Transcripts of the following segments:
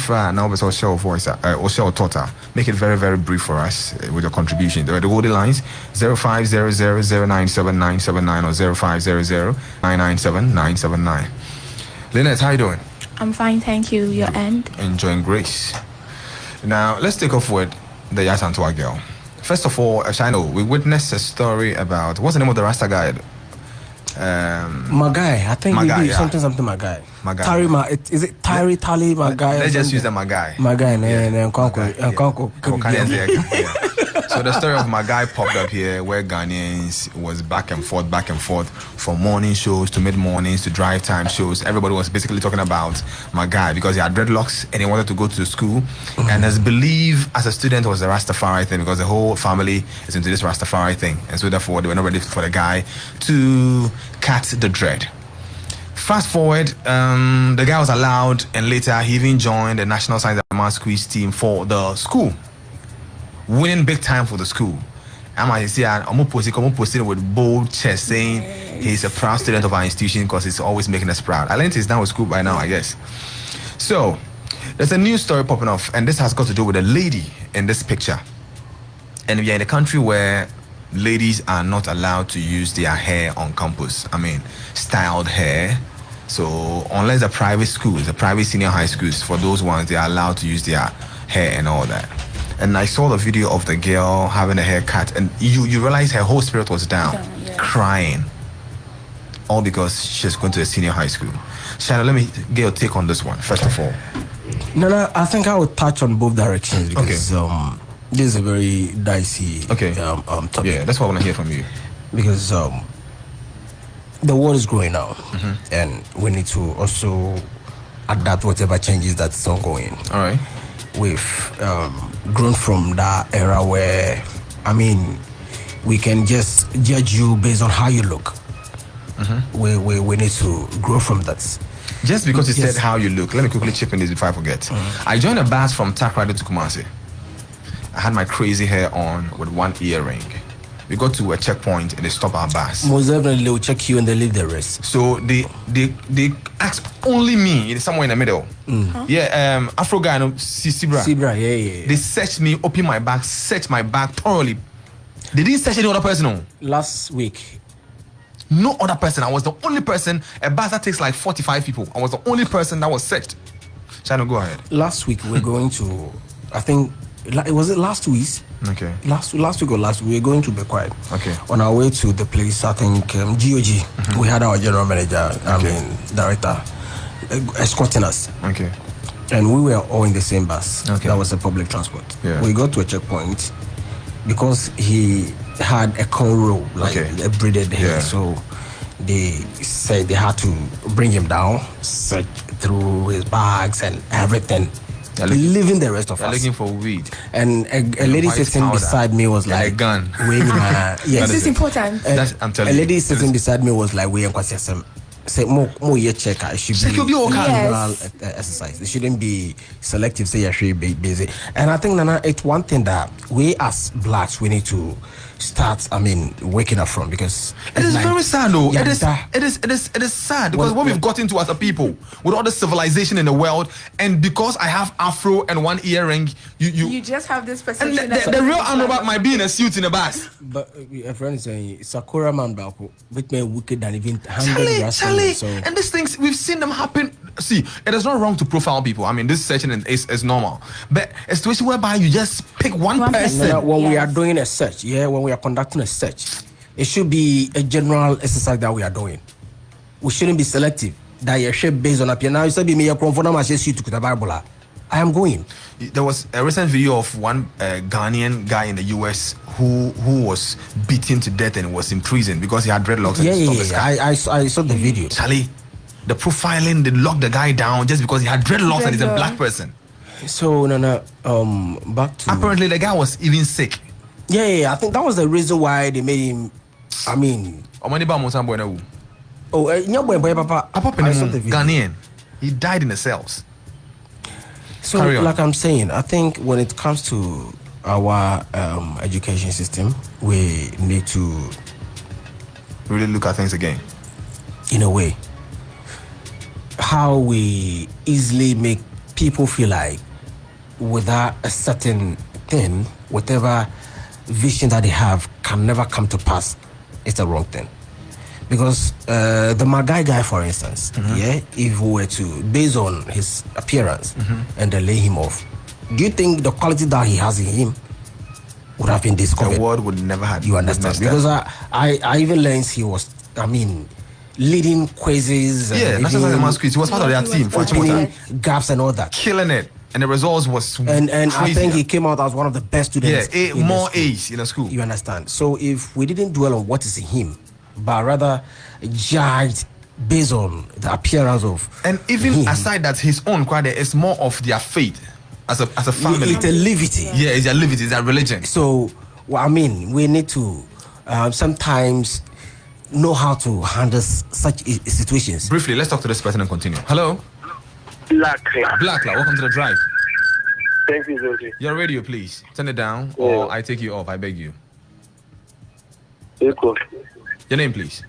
now we show voice or show total. Make it very, very brief for us with your contribution. The golden lines 0500097979 or 0500997979. Lynette, how you doing? I'm fine, thank you. Your end? Enjoying grace. Now let's take off with the Yasantua girl. First of all, Shino, we witnessed a story about what's the name of the Rasta guy? Magai, I think Magai, yeah. something Magai. Magai. Is it Tari Tali Magai? Let's just use the Magai. Magai, So the story of Magai popped up here, where Ghanaians was back and forth, from morning shows to mid-mornings to drive time shows. Everybody was basically talking about Magai because he had dreadlocks and he wanted to go to school. And as believed as a student was the Rastafari thing, because the whole family is into this Rastafari thing, and so therefore they were not ready for the guy to cut the dread. Fast forward, the guy was allowed, and later he even joined the National Science and Maths quiz team for the school, winning big time for the school. I'm posting with bold chest saying he's a proud student of our institution because he's always making us proud. I learned he's done with school by now, I guess. So there's a new story popping off, and this has got to do with a lady in this picture. And we are in a country where ladies are not allowed to use their hair on campus. I mean, styled hair. So unless the private schools, the private senior high schools, for those ones, they are allowed to use their hair and all that. And I saw the video of the girl having a haircut, and you realize her whole spirit was down, crying, all because she's going to a senior high school. Shana, let me get your take on this one, first of all. No, I think I would touch on both directions because this is a very dicey topic. Yeah, that's what I want to hear from you. Because the world is growing now, and we need to also adapt whatever changes that's ongoing. All right. We've grown from that era where, I mean, we can just judge you based on how you look. We need to grow from that. Just because you said how you look, let me quickly chip in this before I forget. I joined a bus from Takrady to Kumasi. I had my crazy hair on with one earring. We got to a checkpoint and they stopped our bus. Most definitely, they will check you and they leave the rest. So they asked only me, somewhere in the middle. Yeah, Afro guy, Sibra. Yeah. They searched me, opened my bag, searched my bag thoroughly. They didn't search any other person. Last week, no other person. I was the only person. A bus that takes like 45 people. I was the only person that was searched. Shano, go ahead. Last week we're going to, I think, was it last week? Okay. Last week or last week, we were going to be quiet. Okay. On our way to the place, I think GOG, we had our general manager, director, escorting us. Okay. And we were all in the same bus. Okay. That was a public transport. Yeah. We got to a checkpoint because he had a cornrow, like a braided hair. Yeah. So they said they had to bring him down, search through his bags and everything. Leaving the rest of us. Looking for weed. And a lady sitting beside me was like, a gun. Yes. This is important. I'm telling you. A lady sitting beside me was like, wait, say more check. It should be general exercise. It shouldn't be selective. Say you should be busy. And I think Nana, it's one thing that we as blacks we need to start. I mean, waking up from, because it is very sad though. Yeah, it is sad because what we've got into as a people with all the civilization in the world, and because I have afro and one earring, you just have this perception. And the real Amrabat might be in a suit in a bus. But a friend is saying Sakura man Bako with me wicked than even 100 Charlie. So. And these things we've seen them happen. See, it is not wrong to profile people. I mean, this searching is normal, but a situation whereby you just pick one person. When we are doing a search, when we are conducting a search, it should be a general exercise that we are doing. We shouldn't be selective. That you should based on appearance. Now you said me I am going. There was a recent video of one Ghanaian guy in the US who was beaten to death and was in prison because he had dreadlocks. I saw the video. Charlie, the profiling, they locked the guy down just because he had dreadlocks and he's a black person. So back to, apparently the guy was even sick. I think that was the reason why they made him. I mean, Ghanaian, he died in the cells. So like I'm saying, I think when it comes to our education system, we need to really look at things again. In a way, how we easily make people feel like without a certain thing, whatever vision that they have can never come to pass, it's the wrong thing. Because the Magai guy, for instance, yeah, if we were to, based on his appearance and then lay him off, do you think the quality that he has in him would have been discovered? The world would never have. You understand? Because I even learned he was, leading quizzes. Yeah, National Mass Quiz. He was part of their team for opening gaps and all that. Killing it. And the results was and I think he came out as one of the best students. Yeah, more A's in the school. You understand? So if we didn't dwell on what is in him, but rather judged based on the appearance of, and even him, aside that his own quite is more of their faith as a family. It's a levity. Yeah, it's a levity, it's a religion. So we need to sometimes know how to handle such situations. Briefly, let's talk to this person and continue. Hello. Black, welcome to the drive. Thank you, Zoe. Your radio, please. Turn it down, or I take you off. I beg you. Echo. Your name, please.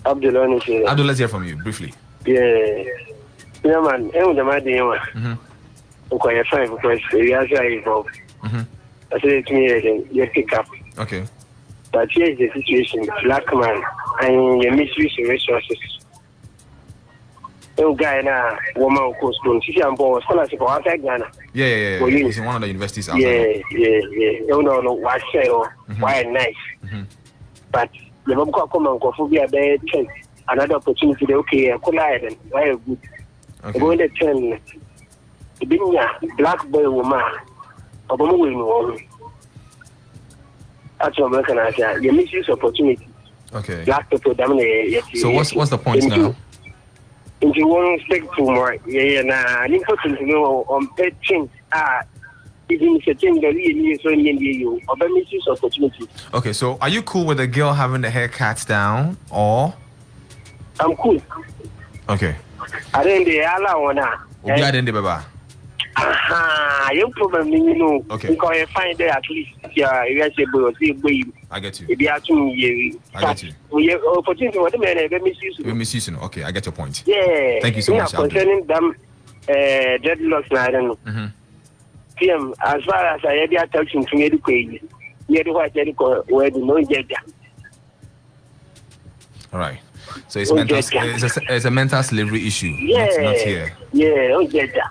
Abdul, let's hear from you, briefly. Yeah, man. Okay, fine, because we are involved. I said to me, you pick up. Okay. But here is the situation. Black man and you misuse resources. Guy na woman course don't see I'm born scholarship outside Ghana. Yeah. He's in one of the universities outside. Yeah. You know why say why nice. But the Bob come and go for be a bad chance. Another opportunity okay, collide and why good. Go in the turn. Being a black boy woman, Obama will know. That's what American I say. You misuse opportunity. Okay. Black people dominate. So what's the point now? If you want to speak to more, I need to know on petting. Even certain the so you or misuse opportunity. Okay, so are you cool with the girl having the hair cut down, or? I'm cool. Okay. I didn't you probably know. Okay. Because you find there at least you I get you. If you have to, I get you. We opportunity what the man misuse. Okay, I get your point. Yeah. Thank you so much. Concerning them dreadlocks, I don't know. PM, as far as I ever touching to educate, you know what where the no judge. All right. So it's a mental slavery issue. Yeah. Not here. Yeah,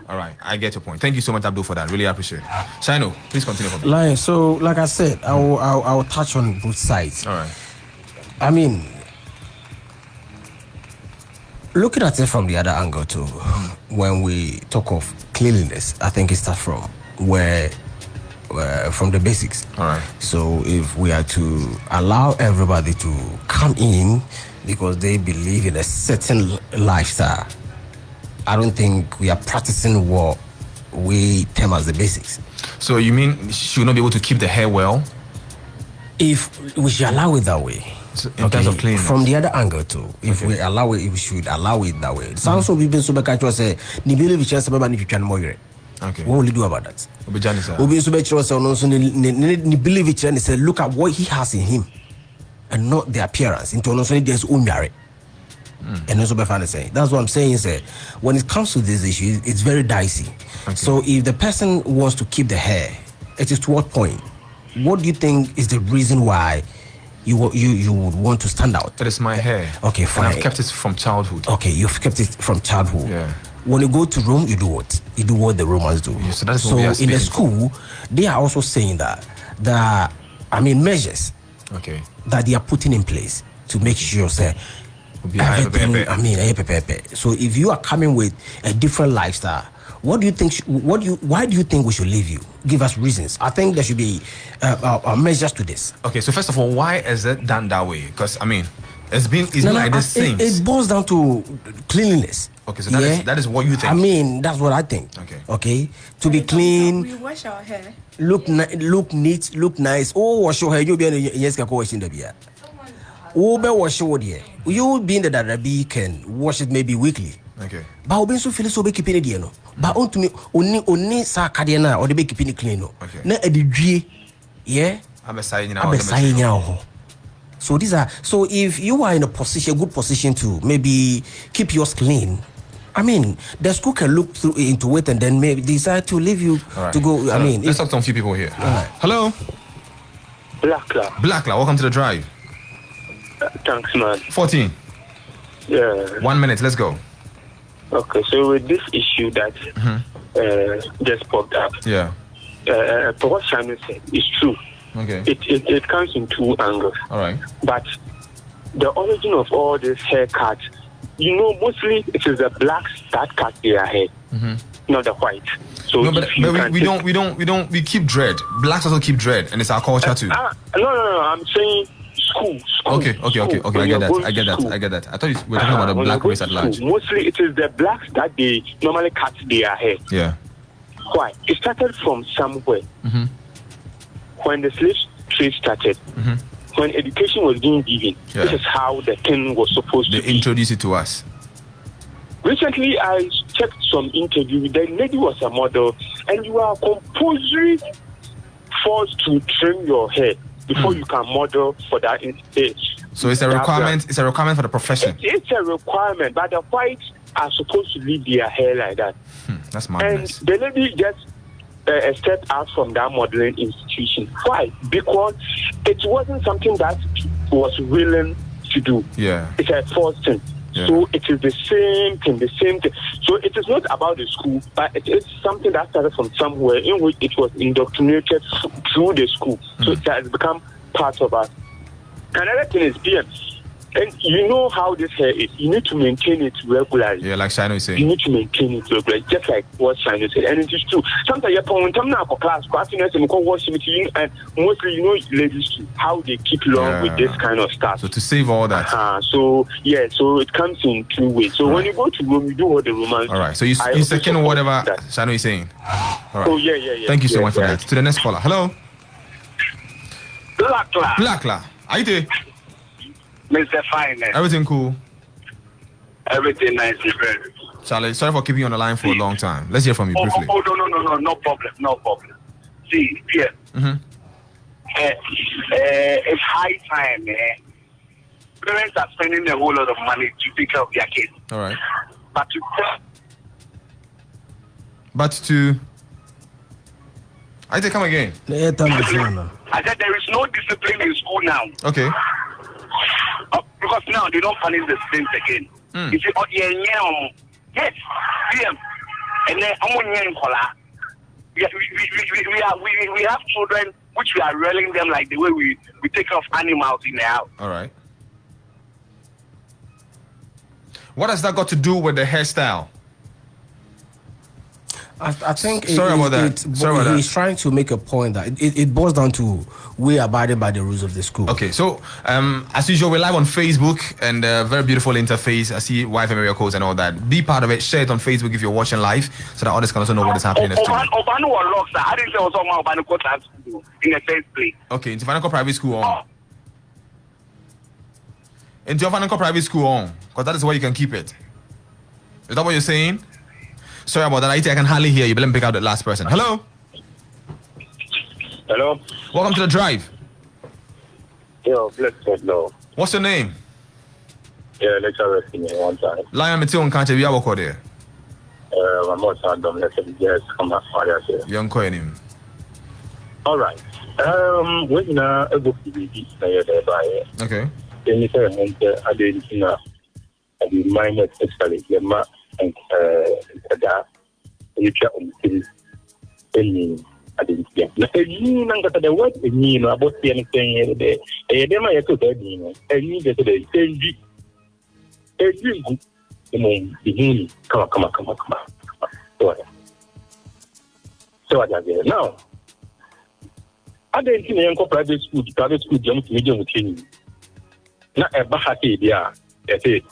all right. I get your point. Thank you so much, Abdul, for that. Really appreciate it. Shino, please continue for me. Lion, so like I said, I will touch on both sides. All right. I mean, looking at it from the other angle too, when we talk of cleanliness, I think it starts from from the basics. All right. So if we are to allow everybody to come in because they believe in a certain lifestyle, I don't think we are practicing what we term as the basics. So you mean she will not be able to keep the hair well? If we should allow it that way. So in terms of cleanliness. From the other angle too, if we allow it, we should allow it that way. Sounds so people so back to say, ni believe chance about if you can more. Okay. What will you do about that? Obi so ni believe it and say look at what he has in him and not the appearance. Into no there's unyare. And also by saying that's what I'm saying is that when it comes to this issue, it's very dicey. Okay. So if the person wants to keep the hair, it is to what point? What do you think is the reason why you would want to stand out? That is my hair. Okay, fine. And I've kept it from childhood. Okay, you've kept it from childhood. Yeah. When you go to Rome, you do what? You do what the Romans do. Yeah, so that's so what in the school, they are also saying that measures that they are putting in place to make sure say everything, so if you are coming with a different lifestyle, what do you think? Why do you think we should leave you? Give us reasons. I think there should be measures to this. Okay, so first of all, why is it done that way? Because it's been like this since. It boils down to cleanliness. Okay, so that is what you think. I mean, that's what I think. Okay. To be clean. We wash our hair. Look neat, look nice. Oh, wash your hair. You'll be in yes, can wash in the beer. Oh, be wash your hair. You being the Darabi can wash it maybe weekly. Okay. But obi so feel so be keeping it there no. But on to me only sa kade na or the be keeping it clean no. Na edidwie. Yeah. So if you are in a good position to maybe keep yours clean, I mean, the school can look through into it and then maybe decide to leave you to go. So I mean, let's talk to a few people here. Hello, Blackla. Welcome to the drive. Thanks, man. 14. Yeah. 1 minute. Let's go. Okay, so with this issue that just popped up, for what Simon said is true. Okay. It comes in two angles. All right. But the origin of all this haircuts, mostly it is the blacks that cut their hair, not the white. So no, but we keep dread. Blacks also keep dread, and it's our culture too. No. I'm saying school. Okay. I get that. I thought we were talking about the black race at large. Mostly it is the blacks that they normally cut their hair. Yeah. Why? It started from somewhere. When the slave trade started, when education was being given, this is how the thing was supposed to be. They introduced it to us. Recently, I checked some interview. The lady was a model, and you are compulsory forced to trim your hair before you can model for that stage. So it's a requirement. It's a requirement for the profession. It's a requirement, but the whites are supposed to leave their hair like that. That's madness. And the lady just stepped out from that modeling institution. Why? Because it wasn't something that was willing to do. Yeah. It's a forced thing. Yeah. So it is the same thing. So it is not about the school, but it is something that started from somewhere in which it was indoctrinated through the school. So it has become part of us. Another thing is PM. And you know how this hair is. You need to maintain it regularly. Yeah, like Shino is saying. You need to maintain it regularly, just like what Shino said. And it is true. Sometimes you're going to class, and mostly, ladies too, how they keep long with this kind of stuff. So to save all that. So it comes in two ways. So when you go to Rome, you do what the Romans do. All right. So you second whatever Shino is saying. All right. Oh, yeah. Thank you so much for that. To the next caller. Hello. Blackla. Are you there? Mr. Finance. Everything cool? Everything nice, very. Charlie, sorry for keeping you on the line for a long time. Let's hear from you briefly. No problem. See, yeah. It's high time, Parents are spending a whole lot of money to take care of their kids. All right. But to I come again. I said there is no discipline in school now. Okay. Because now they don't punish the students again. You see, yes, PM, and then we have children which we are rearing them like the way we take care of animals in the house. All right. What has that got to do with the hairstyle? I think sorry about that. He's trying to make a point that it boils down to we abiding by the rules of the school. Okay, so as usual, we're live on Facebook and a very beautiful interface. I see YFM area codes and all that. Be part of it. Share it on Facebook if you're watching live, so that others can also know what is happening in the studio. I didn't say also in the first place. Okay, into Financial Private School on. Into your Financial Private School on, because that is where you can keep it. Is that what you're saying? Sorry about that. I can hardly hear you, but let me pick out the last person. Hello. Welcome to the drive. Yo, blessed Lord. What's your name? Yeah, let's arrest me one time. Lion Metion can't you have there? I'm not saying them. Let's just come back for that. Young coin. All right. When a book to be there by. Okay. Then you say, I didn't know. I didn't mind it, especially the map and that you check on the city. I didn't get. Now, you know that the word mean about the anything there. And then I told you, and you get the same. Come on. So I got there. Now, I didn't see any private school, jump to medium with him. Not a bahati, yeah, that's it.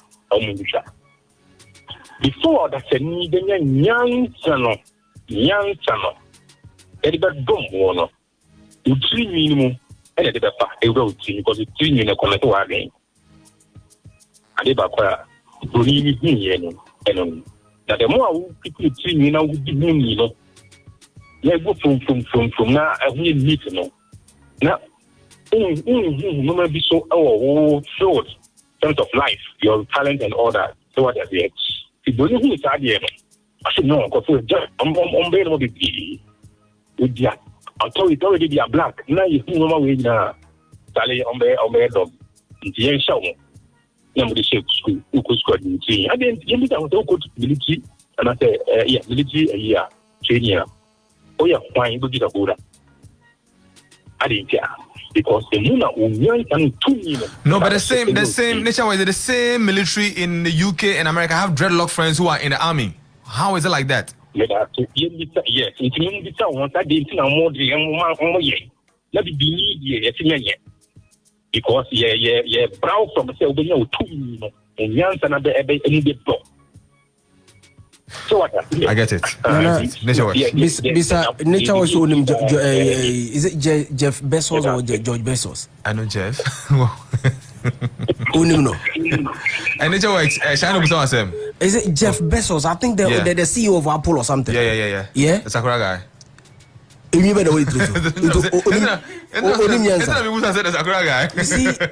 Before that, a need a young channel. Everybody don't want to 3 minimum, and a bit a road because it's 3 minutes on the two again. I did about believe me, and that the more people 3 minutes would be mean, let go from now. I will meet no. Now, no be so short sense of life, your talent and all that. So what does it? The Brony who is out there, I should know, because just on bail of the India. I told you already they are black. Now you see no way now. Sally on bed of the young show. Number the shape school, who could score in the I didn't give it out to military, and I said, yeah, military a year, training. Oh, yeah, fine, but get a good. I didn't care. Because the moon and 2 million. No, but the same nature was the same military in the UK and America. I have dreadlock friends who are in the army. How is it like that? Yes, it's in the town. I didn't know more the young yet. Let me believe ye, because ye, brow from the 2 million and young another any bit block. So what? I get it. Nature works. Mr. Nature was shown him. Is it Jeff Bezos or George Bezos? I know Jeff. No. And Nature works. Shine up some. Is it Jeff Bezos? I think the CEO of Apple or something. Yeah. Yeah. The Sakura guy. You better wait.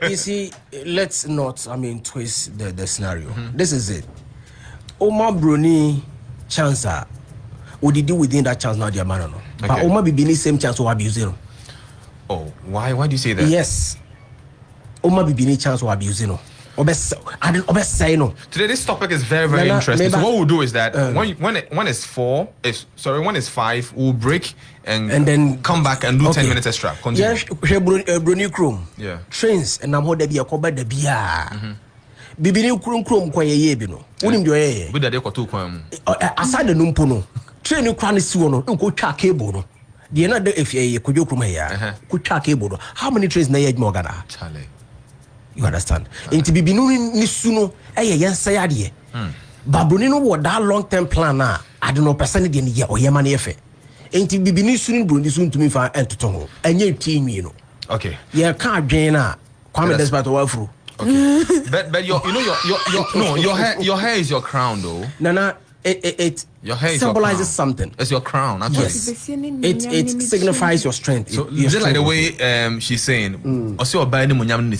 You see. Let's not. Twist the scenario. This is it. Oma Bruni chance what did do within that chance now, dear man? But Oma be the same chance to abuse it. Oh, why do you say that? Yes. Oma be the chance to abuse it. Today this topic is very, very interesting. So what we'll do is that when it's 5, we'll break and then come back and do 10 minutes extra. Continue. Yes, Bruni Chrome. Yeah. Trains and I'm hold the cover the beer. Bibini krum kwa yeye bi no wonim de oyeye bi dade kwato kwan mu aside no mpo no train kwa ne si wo no nko twa cable no de na de efie kodwo krum ya ko twa cable no how many trains na ye adwuma ogana chale you understand enti bibinu ni su no eye yensa ya de babroni no wo that long term plan na ade no person de ne ye oyema na yefe enti bibini su no broni su ntumi fa entoto ho enye tinwi no okay ye ka adwen na kwame despite wa afro. Okay, but your hair is your crown though. Nana, it your hair symbolizes something. It's your crown, actually. Yes. It signifies your strength. So is it like the way she's saying? Also, buy the munyam ni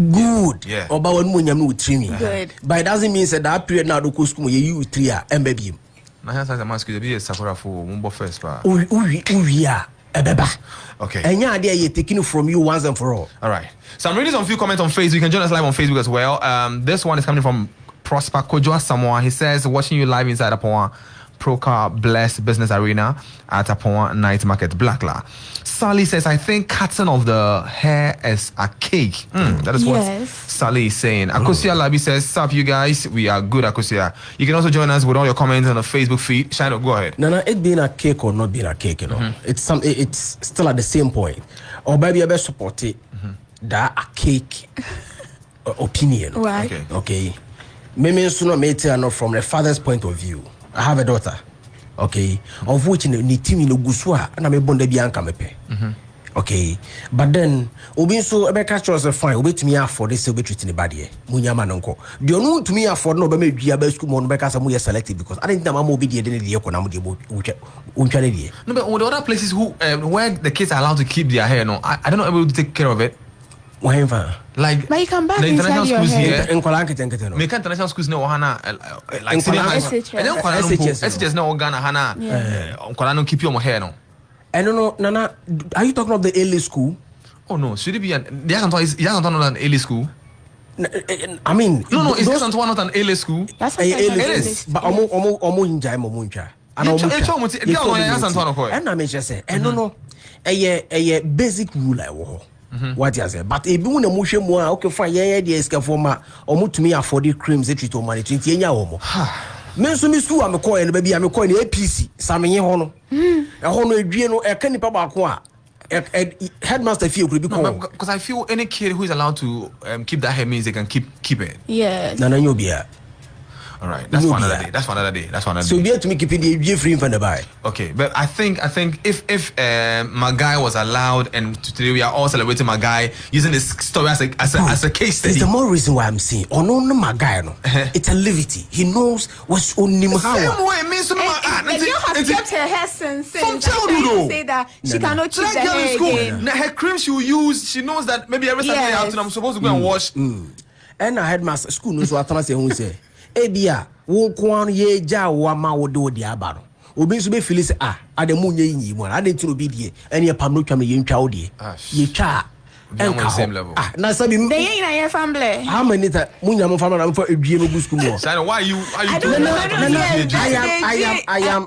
good. Yeah. Or buy one munyam ni trimi. Good. But it doesn't mean that period now do kuskumo you 3 MBB. Na hasa sa mask be a sakura for mumbo first pa. Okay. And yeah, they are taking it from you once and for all. All right. So I'm reading some few comments on Facebook. You can join us live on Facebook as well. This one is coming from Prosper Kojoa Samoa. He says, watching you live inside Apoa Procar Bless Business Arena at Apoa Night Market Blackla. Sally says, I think cutting of the hair is a cake. That is what Sally is saying. Akosia Labi says, sup you guys, we are good Akosia. You can also join us with all your comments on the Facebook feed. Shino, go ahead. No, it being a cake or not being a cake, you know. It's still at the same point. Or maybe I best support it. That a cake opinion. Right. Okay. Maybe sooner later, from the father's point of view. I have a daughter. Okay. Of which ni team in Guswa and I'm a bonde bianca mepe. Okay. But then Obi so Ebeka chose fine, wait me for this be treating the body. Munyama nonko. The only to me afford no be be school mon Beka Samuya selected because I think the mama will be the economic unchane. No, but all the other places where the kids are allowed to keep their hair, no, I don't know able to take care of it. Whatever. Like but you can back the international schools here. In Kolanka, make international schools no hana like senior high school. And then SHS no Ghana hana. Kolano keep your hair no. I don't know, Nana. Are you talking of the early school? Oh no, should it be an? He hasn't an early school. I mean, no, is this not an early school? That's it is. But omo hinja momuncha. And I mean just say, and no, a basic rule I wo. What you say? But if you want to motion more, okay, fine, yeah, the escafoma, or move to me afford the creams that you told money 20 years old. Mensu mi school I'm calling baby I'm calling APC Sammy Hono. A hono Gino a canny papa qua. Headmaster feel could be called because I feel any kid who is allowed to keep that hair means they can keep it. Yeah. Nana you be. All right, that's for another day. So you have to make it free from the buy. Okay, but I think if my guy was allowed, and today we are all celebrating my guy using this story as a case study. There's the more reason why I'm saying, oh no, my guy, no, it's a levity. He knows what's on him. Same way, it means the girl has kept her hair since from childhood. Say that she cannot keep the hair again. Now, her cream she will use. She knows that maybe every Saturday afternoon I'm supposed to go and wash. And I had my school knows what I say. ebia wo ko ye ja wo ama wo de odi aba no obi so be feel say ademu nye yin mo ade tiro bi die ene pam no twa me ye ntwa wo de ye twa on same level. Na sabi they ain't na your family. how many time munya mo family na for edue no go school mo. Shino, why you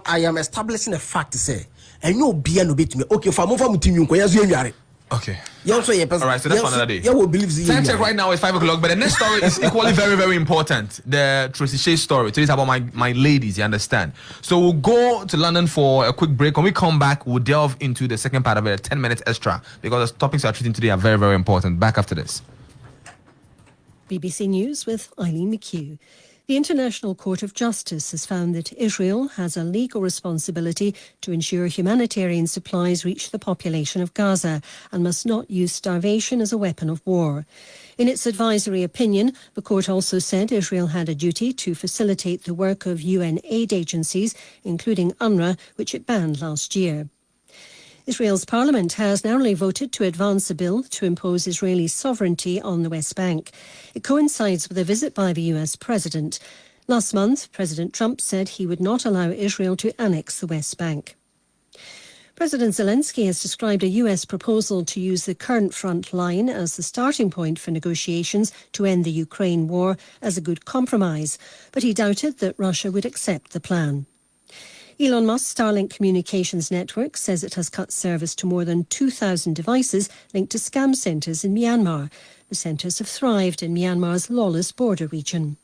I am establishing a fact to say and you be no bit me okay for mo fa mutinyu nko yaso enware. Okay. All right, so that's for another day. Yeah, we believe time check right now is 5 o'clock, but the next story is equally very, very important. The Tracy Shea story. Today's about my ladies, you understand? So we'll go to London for a quick break. When we come back, we'll delve into the second part of it, 10 minutes extra, because the topics we are treating today are very, very important. Back after this. BBC News with Eileen McHugh. The International Court of Justice has found that Israel has a legal responsibility to ensure humanitarian supplies reach the population of Gaza and must not use starvation as a weapon of war. In its advisory opinion, the court also said Israel had a duty to facilitate the work of UN aid agencies, including UNRWA, which it banned last year. Israel's parliament has narrowly voted to advance a bill to impose Israeli sovereignty on the West Bank. It coincides with a visit by the US president. Last month, President Trump said he would not allow Israel to annex the West Bank. President Zelensky has described a US proposal to use the current front line as the starting point for negotiations to end the Ukraine war as a good compromise, but he doubted that Russia would accept the plan. Elon Musk's Starlink communications network says it has cut service to more than 2,000 devices linked to scam centres in Myanmar. The centres have thrived in Myanmar's lawless border region.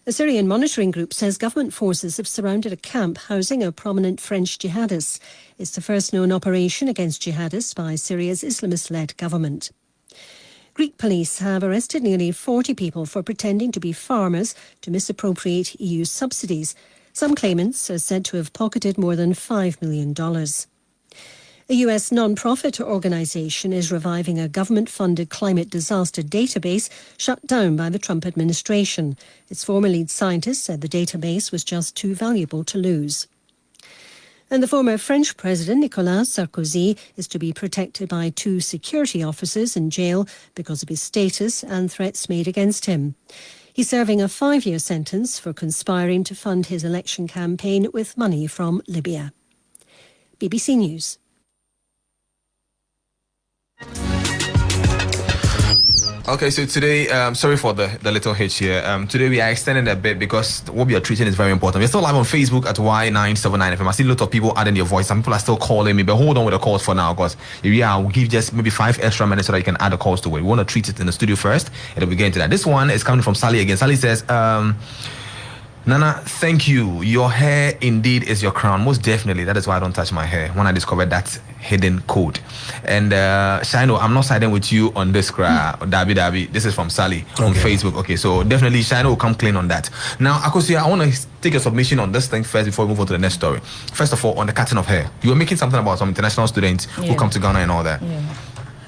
The Syrian monitoring group says government forces have surrounded a camp housing a prominent French jihadists. It's the first known operation against jihadists by Syria's Islamist-led government. Greek police have arrested nearly 40 people for pretending to be farmers to misappropriate EU subsidies. Some claimants are said to have pocketed more than $5 million. A US non-profit organisation is reviving a government-funded climate disaster database shut down by the Trump administration. Its former lead scientist said the database was just too valuable to lose. And the former French President Nicolas Sarkozy is to be protected by 2 security officers in jail because of his status and threats made against him. He's serving a 5-year sentence for conspiring to fund his election campaign with money from Libya. BBC News. Okay, so today, sorry for the little hitch here. Today we are extending a bit because what we are treating is very important. We're still live on Facebook at Y979FM. I see a lot of people adding their voice. Some people are still calling me, but hold on with the calls for now because I'll give just maybe 5 extra minutes so that you can add the calls to it. We want to treat it in the studio first, and then we get into that. This one is coming from Sally again. Sally says, Nana, thank you. Your hair indeed is your crown. Most definitely. That is why I don't touch my hair when I discovered that hidden code. And Shino, I'm not siding with you on this, Dabi. This is from Sally on Facebook. Okay, so definitely Shino will come clean on that. Now, Akosia, I want to take a submission on this thing first before we move on to the next story. First of all, on the cutting of hair. You were making something about some international students who come to Ghana and all that. Yeah.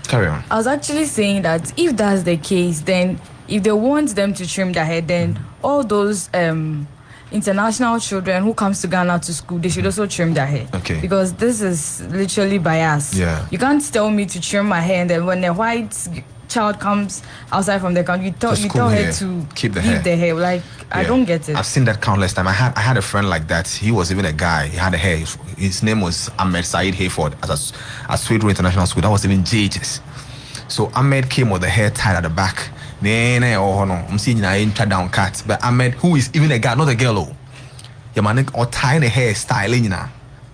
Carry on. I was actually saying that if that's the case, then if they want them to trim their hair, then all those international children who comes to Ghana to school, they should also trim their hair. Okay. Because this is literally bias. Yeah. You can't tell me to trim my hair and then when a white child comes outside from the country, you tell her to keep the hair. Like, I don't get it. I've seen that countless times. I had a friend like that. He was even a guy. He had a hair. His name was Ahmed Said Hayford at Sweden International School. That was even JHS. So Ahmed came with the hair tied at the back. I'm seeing down cut. But Ahmed, who is even a guy, not a girl, or tying the hair styling,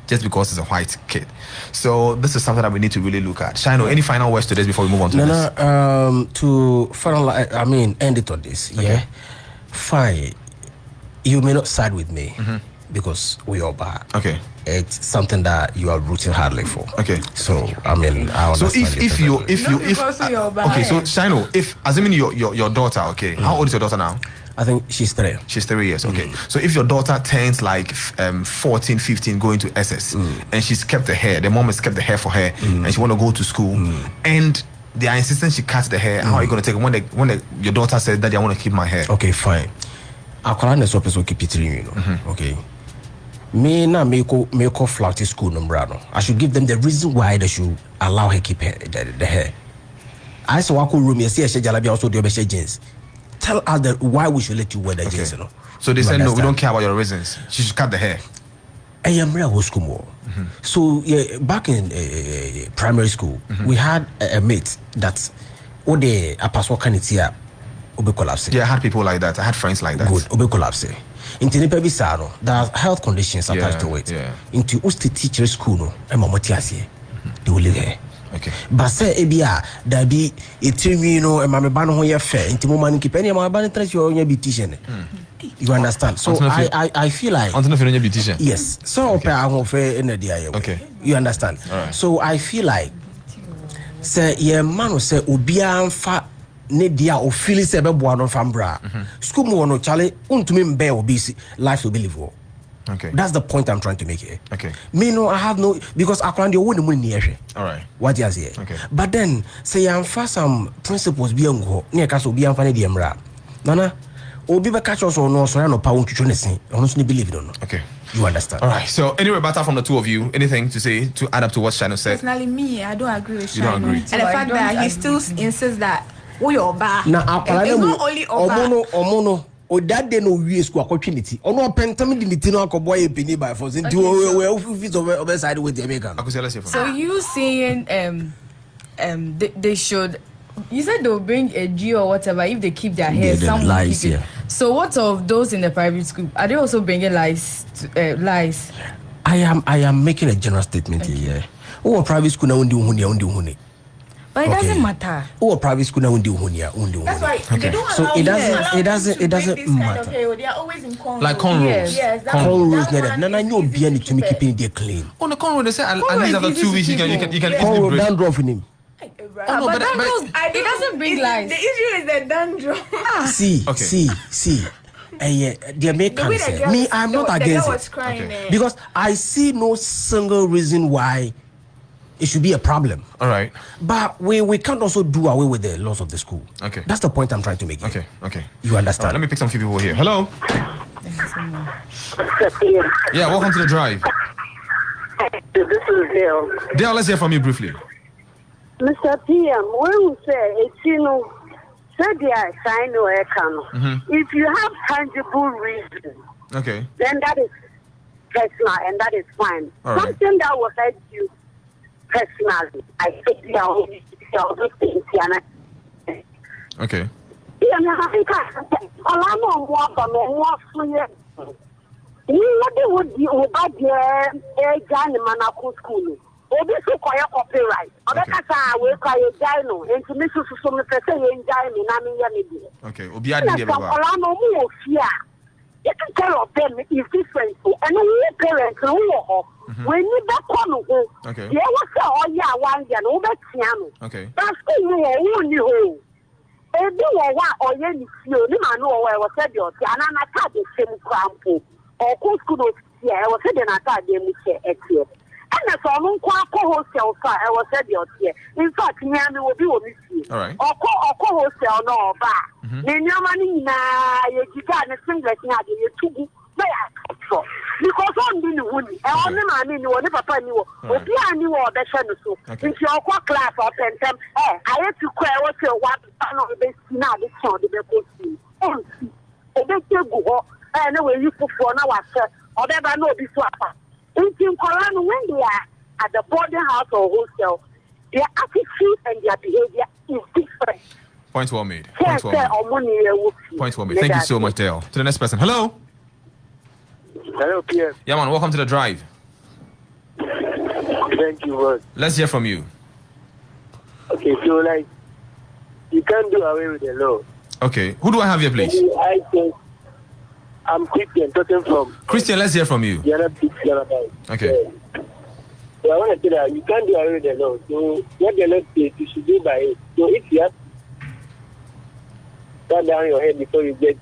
just because it's a white kid. So this is something that we need to really look at. Shino, any final words to this before we move on to this? To finalize, end it on this. Okay. Yeah, fine. You may not side with me because we are bad. Okay. It's something that you are rooting hardly for. Okay. So I understand. So if okay, so Shino, if assuming your daughter, okay, how old is your daughter now? I think she's 3. She's 3 years, okay. So if your daughter turns like 14, 15, going to SS, and she's kept the hair, the mom has kept the hair for her, and she want to go to school, and they are insisting she cuts the hair, how are you going to take it when your daughter says, Daddy, I want to keep my hair? Okay, fine. I'll keep it trimming, okay. Me na make flat school number. I should give them the reason why they should allow her keep the hair. I saw wako room. You see, she jalabi also do jeans. tell us why we should let you wear the jeans. You know? So they said, no, we don't care about your reasons. She should cut the hair. I am real school more. So yeah, back in primary school, we had a mate that the apostle canitia obe collapse. Yeah, I had people like that. I had friends like that. Good, obe collapse. Into the baby sano, there are health conditions attached to it. Yeah. Into usti teacher school no, and mamotiasi, they will live here. Okay. But say ebia there be a tribunal and my ban ho ye fair. Into moment keep any my ban interest you on be teaching. You understand? So I feel like until you beautician. Yes. So okay. You understand? Right. So I feel like say yeah man say obia fa ne dia o feel say be boa no fambra. School mo no chale untumi mbe obi life will be live. Okay. That's the point I'm trying to make here. Okay. Me no, I have no because I can't do money near. All right. What you say? Okay. But then say I'm for some principles be ngo near kaso be am fa ne diemra. Nana obi be catch us or no so no power to say honestly believe it or not. Okay. You understand? All right. So anyway, better from the two of you, anything to say to add up to what Shano said? Personally, me, I don't agree with Shano. You don't agree? And the fact that he still insists that we oba. Now, it's not only oba. Omono. O that day no we school opportunity. Ono pentam di litino akoboy penny by force. Into we fit over side with the American. So you saying they should. You said they'll bring a G or whatever if they keep their hair. Some lies, keep it. So what of those in the private school? Are they also bringing lies? Lies. I am making a general statement here. Oh, private school now undi huni. But it doesn't matter. Oh, private school now undi huni. That's why they don't so allow it doesn't matter. They are always in cornrows. Like cornrows. Yes, cornrows. Nana you be any to me keeping it clean. On the cornrow, they say at least after 2 weeks you can cornrow dandruff in him. Oh, no, but it doesn't bring lies. The issue is the dandruff. See. They make cancer. Me, I'm not against it. Okay. Because I see no single reason why it should be a problem. All right. But we can't also do away with the laws of the school. Okay. That's the point I'm trying to make here. Okay. You understand? Right, let me pick some few people here. Hello. Yeah, welcome to the drive. This is Dale. Dale, let's hear from you briefly. Mr. PM, when we say it's if you have tangible reasons, okay, then that is personal and that is fine. All right. Something that will hurt you personally, I think okay. Obi so koya copyright. Obeka sa we koya jaino. Enti me so me pese ye njai me na me ya me bi. Okay, obi adi dey be ba. Ola no mu ofia. You can tell of them is different. And we parents no wo. When you back on ho. Okay. Ye was say oh ya wan ya no be tia no. Okay. That's who wo ni ho. Ebi wo wa oye ni fio ni ma no wo e wo say de o ti ana na ta de sem krampo. O ko school no ti e wo say de na ta de mu che etie. And so I'm quite wholesale. I was said here. In fact, Miami will be with me. All right. Or wholesale no bar. Then your money na you got a singlet now. You two because I'm doing the wood. I only mean you never knew. Or be I knew or better so. If you're class or pen them, I had to cry what you want to know the best now. This one the best. Oh, they go. I know where you put for now. Or never know this one. In Koran, when they are at the boarding house or hostel, their attitude and their behavior is different. Point well made. Point well made. Thank you so much, Dale. To the next person. Hello. Hello, Pierre. Yeah, man. Welcome to the drive. Thank you, bro. Let's hear from you. Okay, so like, you can't do away with the law. Okay. Who do I have here, please? I think I'm Christian, talking from. Christian, let's hear from you. Okay. So I want to say that you can't do away with the law. So what the law says, you should do by it. So if you have to down your head before you get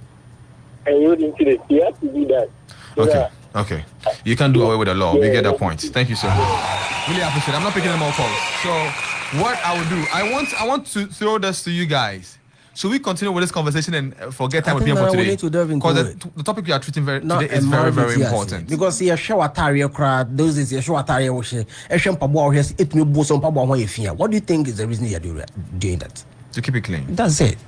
and you into the, you have to do that. So Okay. You can't do away with the law. We get that point. Thank you so much. Really appreciate it. I'm not picking them all calls. So what I will do, I want to throw this to you guys. Should we continue with this conversation and forget time with PM for today? Because the topic we are treating today is very, very important. Because you show attire crowd, those is you show attire wash, what do you think is the reason you're doing that? To keep it clean. That's it.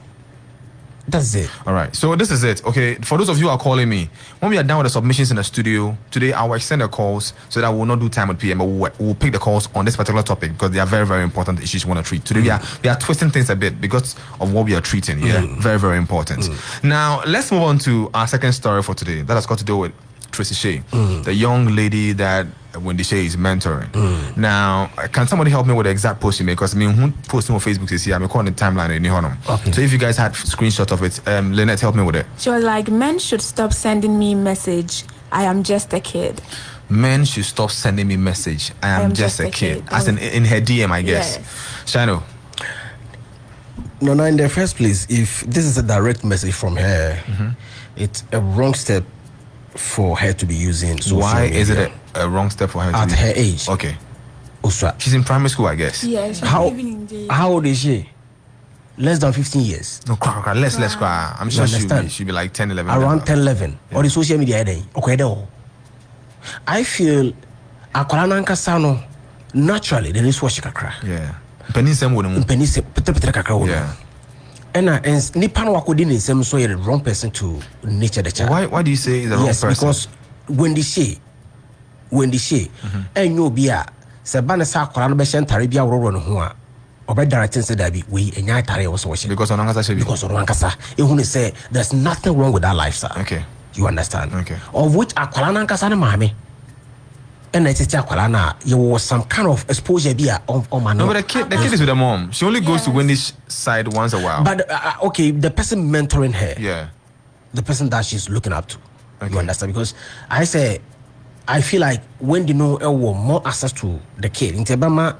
That's it. All right. So this is it. Okay. For those of you who are calling me, when we are done with the submissions in the studio today, I will extend the calls so that we'll not do time with PM, but we'll pick the calls on this particular topic because they are very, very important issues we want to treat. Today we are twisting things a bit because of what we are treating. Yeah. Very, very important. Now let's move on to our second story for today. That has got to do with Tracy Shea, the young lady that Wendy Shea is mentoring. Now, can somebody help me with the exact post you made? Because I mean, who posting on Facebook is here? I'm calling the timeline in Honor. Okay. So if you guys had screenshot of it, Lynette, help me with it. She was like, men should stop sending me message. I am just a kid. Men should stop sending me message. I am just a kid. As in her DM, I guess. Yes. Shano. No, in the first place, if this is a direct message from her, it's a wrong step for her to be using social Why media. Is it a wrong step for her to at her age? Okay. She's in primary school, I guess. Yeah, she's how old is she? Less than 15 years. No, let's cry. I'm sure she'll be like 10, 11. Around 10, 11. Yeah. Or the social media day. Okay, I feel Akwala naturally there is what she can cry. Yeah. Yeah. And Nipan Wakudin is some so the wrong person to nature the child. Why do you say the wrong person? Yes, because when the she and you be a Sabana Sakran Beshan Taribia Roron Hua or by directing said that we and Yatari was watching because on Rankasa, it wouldn't say there's nothing wrong with that lifestyle. Okay. You understand? Okay. Of which Aqualankasana Mami. And I tell Aqualana, you was some kind of exposure be on my. No, but the kid is with the mom. She only goes to Wendy's side once a while. But okay, the person mentoring her, the person that she's looking up to, you understand? Because I feel like Wendy know more access to the kid. In Tebama,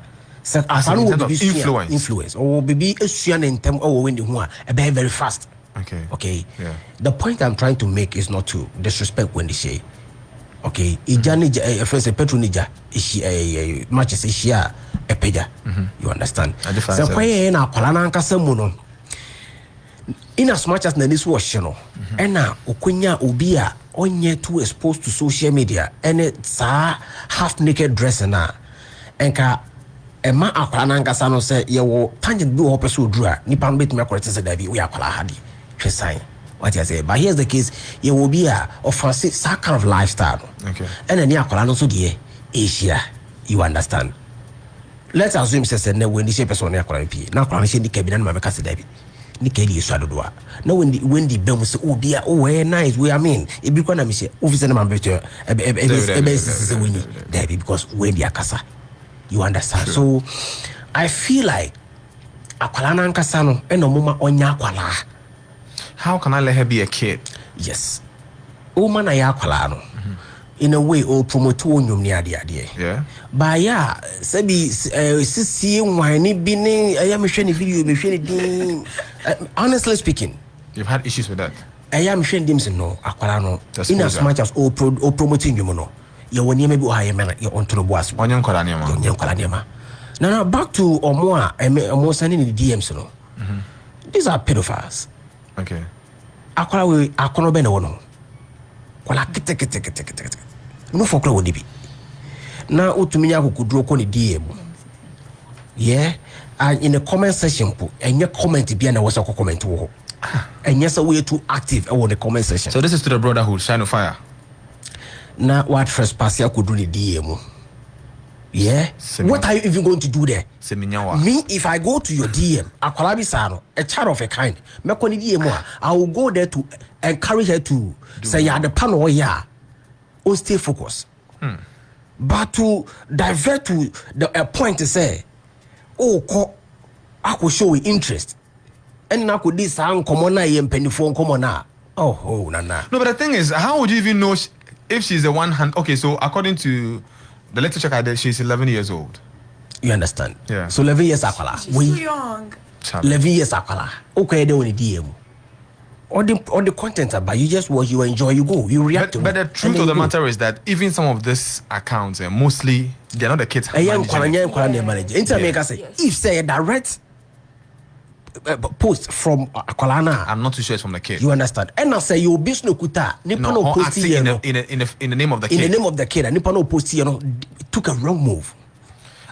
influence or baby in terms of Wendy who are very fast. Okay. Yeah. The point I'm trying to make is not to disrespect Wendy Shea. Okay, Ijani first a petronija is matches is here a peja. You understand? So why na kwalana nkasa mu no. In as much as this was and now okunya obi a onye too exposed to social media and it's half naked dress na enka ema akwalana nkasa no say ye wo tangent bi wo person odura nipa no betumi akorete say da bi we akwala hadi hwesan. What I say, but here's the case: you will be a offensive kind of lifestyle. Okay. And then you are also the Asia. You understand? Let's assume say when the shape person are calling P. Now calling the cabinet and my casa David. Nikeli is Sadoa. Now when the bell say, oh dear, oh very nice. We it become a mission. Officer number better David because when the casa. You understand? Sure. So I feel like Aqualana Casano and no mama on Yakwala. How can I let her be a kid? Yes. Woman ayakwala in a way or promote on near the idea. Yeah. But yeah, Sabi see whiny binning I am shiny video honestly speaking. You've had issues with that. I am showing them no aqualano in as much as all promoting you mono. You will never be higher man you're on to the boss. On young Kolanema. Now back to Omoa and sending the DMs no. These are pedophiles. Okay. Akono bene wono. Kwala kete. No for kro wodi bi. Na otuminya akukudro ko ne DM. Yeah. And in the comment section po, enye comment bia na wo se comment wo. Enye se we too active in the comment section. So this is to the brotherhood, Shine of Fire. Na what trespass ya kudro ne DM. Yeah. What are you even going to do there? Me, if I go to your DM, Akwalabi Sano, a child of a kind, Mekoni DM, I will go there to encourage her to say, yeah, the panel, yeah, or stay focused. But to divert to the point to say, oh, I could show interest. And now could this sound common and penny phone common now? Oh, nah. No, but the thing is, how would you even know if she's the one hand? Okay, so according to the little check I did, she's 11 years old. You understand? Yeah. So 11 years akwala. She's too young. 11 years akwala. Okay, they only DM. All the content about you just watch, you enjoy, you go, you react to it. But the truth of the matter is that even some of these accounts, mostly they're not the kids. If say a direct post from Akwalana, I'm not too sure it's from the kid. You understand? And I say you business kuta no, post in the name of the kid. In the name of the kid, and Nipano post took a wrong move.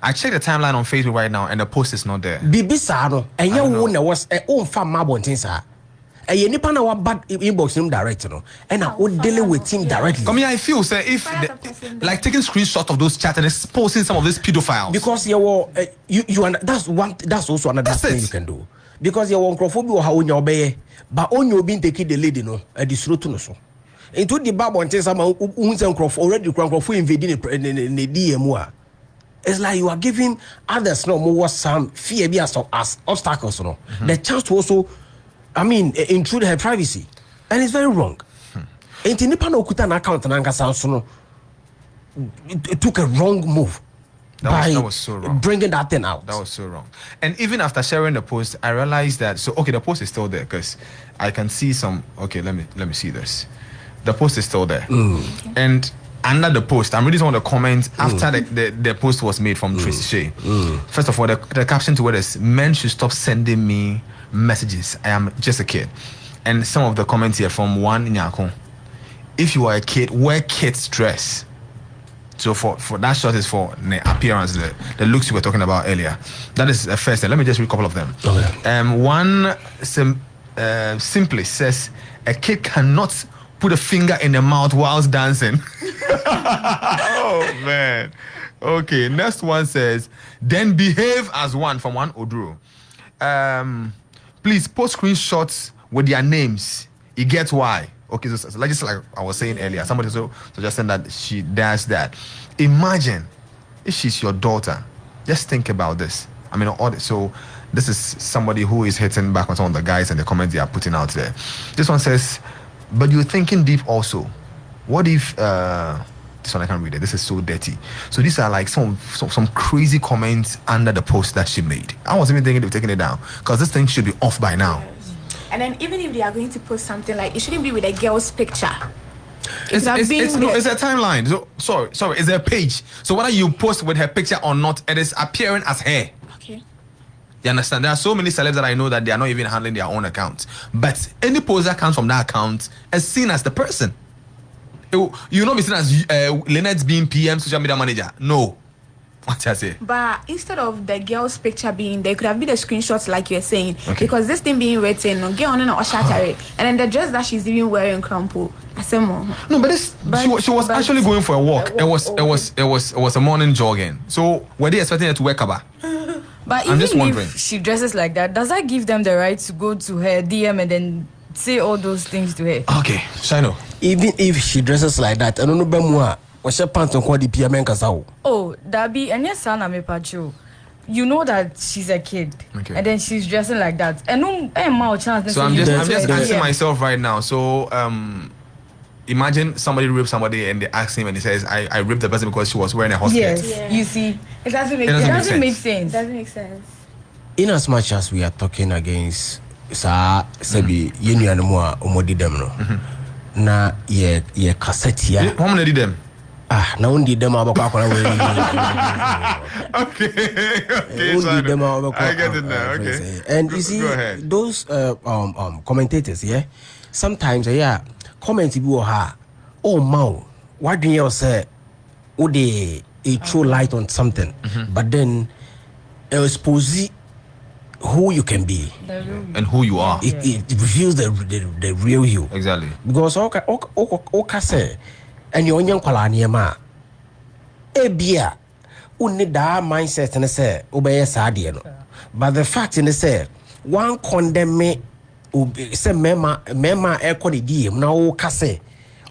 I checked the timeline on Facebook right now, and the post is not there. Bibi Sano, and your owner was a own farm mabon tinsa. a nipa na wa bad inbox him direct no and I would deal with him directly. Come here, I feel say if like taking screenshot of those chats and exposing some of these pedophiles because that's also another thing you can do because your microphone or how on your bay but on your being taking the lady no at the slow to so into the babo and tell some already for invading the DM. It's like you are giving others no more some fear as obstacles no. The chance to also intrude her privacy, and it's very wrong. Ain't nipa no kuta na account na nkasa so no. It took a wrong move. That was so wrong. Bringing that thing out. That was so wrong. And even after sharing the post, I realized that the post is still there because I can see some. Okay, let me see this. The post is still there, and under the post, I'm reading some of the comments after the post was made from Tracy Shea. First of all, the caption to it is "Men should stop sending me messages. I am just a kid." And some of the comments here from one Nyako. If you are a kid, wear kid's dress. So for that shot is for the appearance, the looks you were talking about earlier. That is the first. Let me just read a couple of them. Okay. One simply says a kid cannot put a finger in the mouth whilst dancing. Oh man. Okay. Next one says then behave as one from one Oduro. Please post screenshots with their names. You get why. Okay, so like I was saying earlier, somebody suggested that she does that. Imagine if she's your daughter. Just think about this. So this is somebody who is hitting back on some of the guys and the comments they are putting out there. This one says, but you're thinking deep also. What if this one I can't read it. This is so dirty. So these are like some crazy comments under the post that she made. I was even thinking of taking it down because this thing should be off by now. And then even if they are going to post something, like it shouldn't be with a girl's picture. It's a timeline. So sorry, it's a page. So whether you post with her picture or not, it is appearing as her. Okay. You understand? There are so many celebs that I know that they are not even handling their own accounts. But any post that comes from that account is seen as the person. You not be seen as Lynette being PM social media manager. No. What I say? But instead of the girl's picture being there, could have been the screenshots like you're saying. Okay. Because this thing being written, girl on and shatter, and then the dress that she's even wearing crumple. I said more. No, but she was actually going for a walk. It was a morning jogging. So were they expecting her to wear kaba? But I'm just wondering, if she dresses like that, does that give them the right to go to her DM and then say all those things to her? Okay, Shino. Even if she dresses like that, I don't know. Oh, Dabi, and yes, Sana me pacho. You know that she's a kid, okay. And then she's dressing like that. And so I'm just asking myself right now. So imagine somebody raped somebody and they ask him and he says, "I raped the person because she was wearing a hot skirt." Yes, yeah. You see, it doesn't make sense. It doesn't make sense. In as much as we are talking against Sabi, you know more omodi them no. Na ye cassette here. How many did them? Now only them are okay. I get it now. Okay. And you see those commentators, yeah. Sometimes comment you ha. Oh mau, what do you say? Would they throw light on something, but then expose who you can be and who you are. It reveals the real you. Exactly. Because okay say. And you young Palaniama Ebia only that mindset and say obey Sadiano. But the fact in the say one condemn me say mema echo the DM now case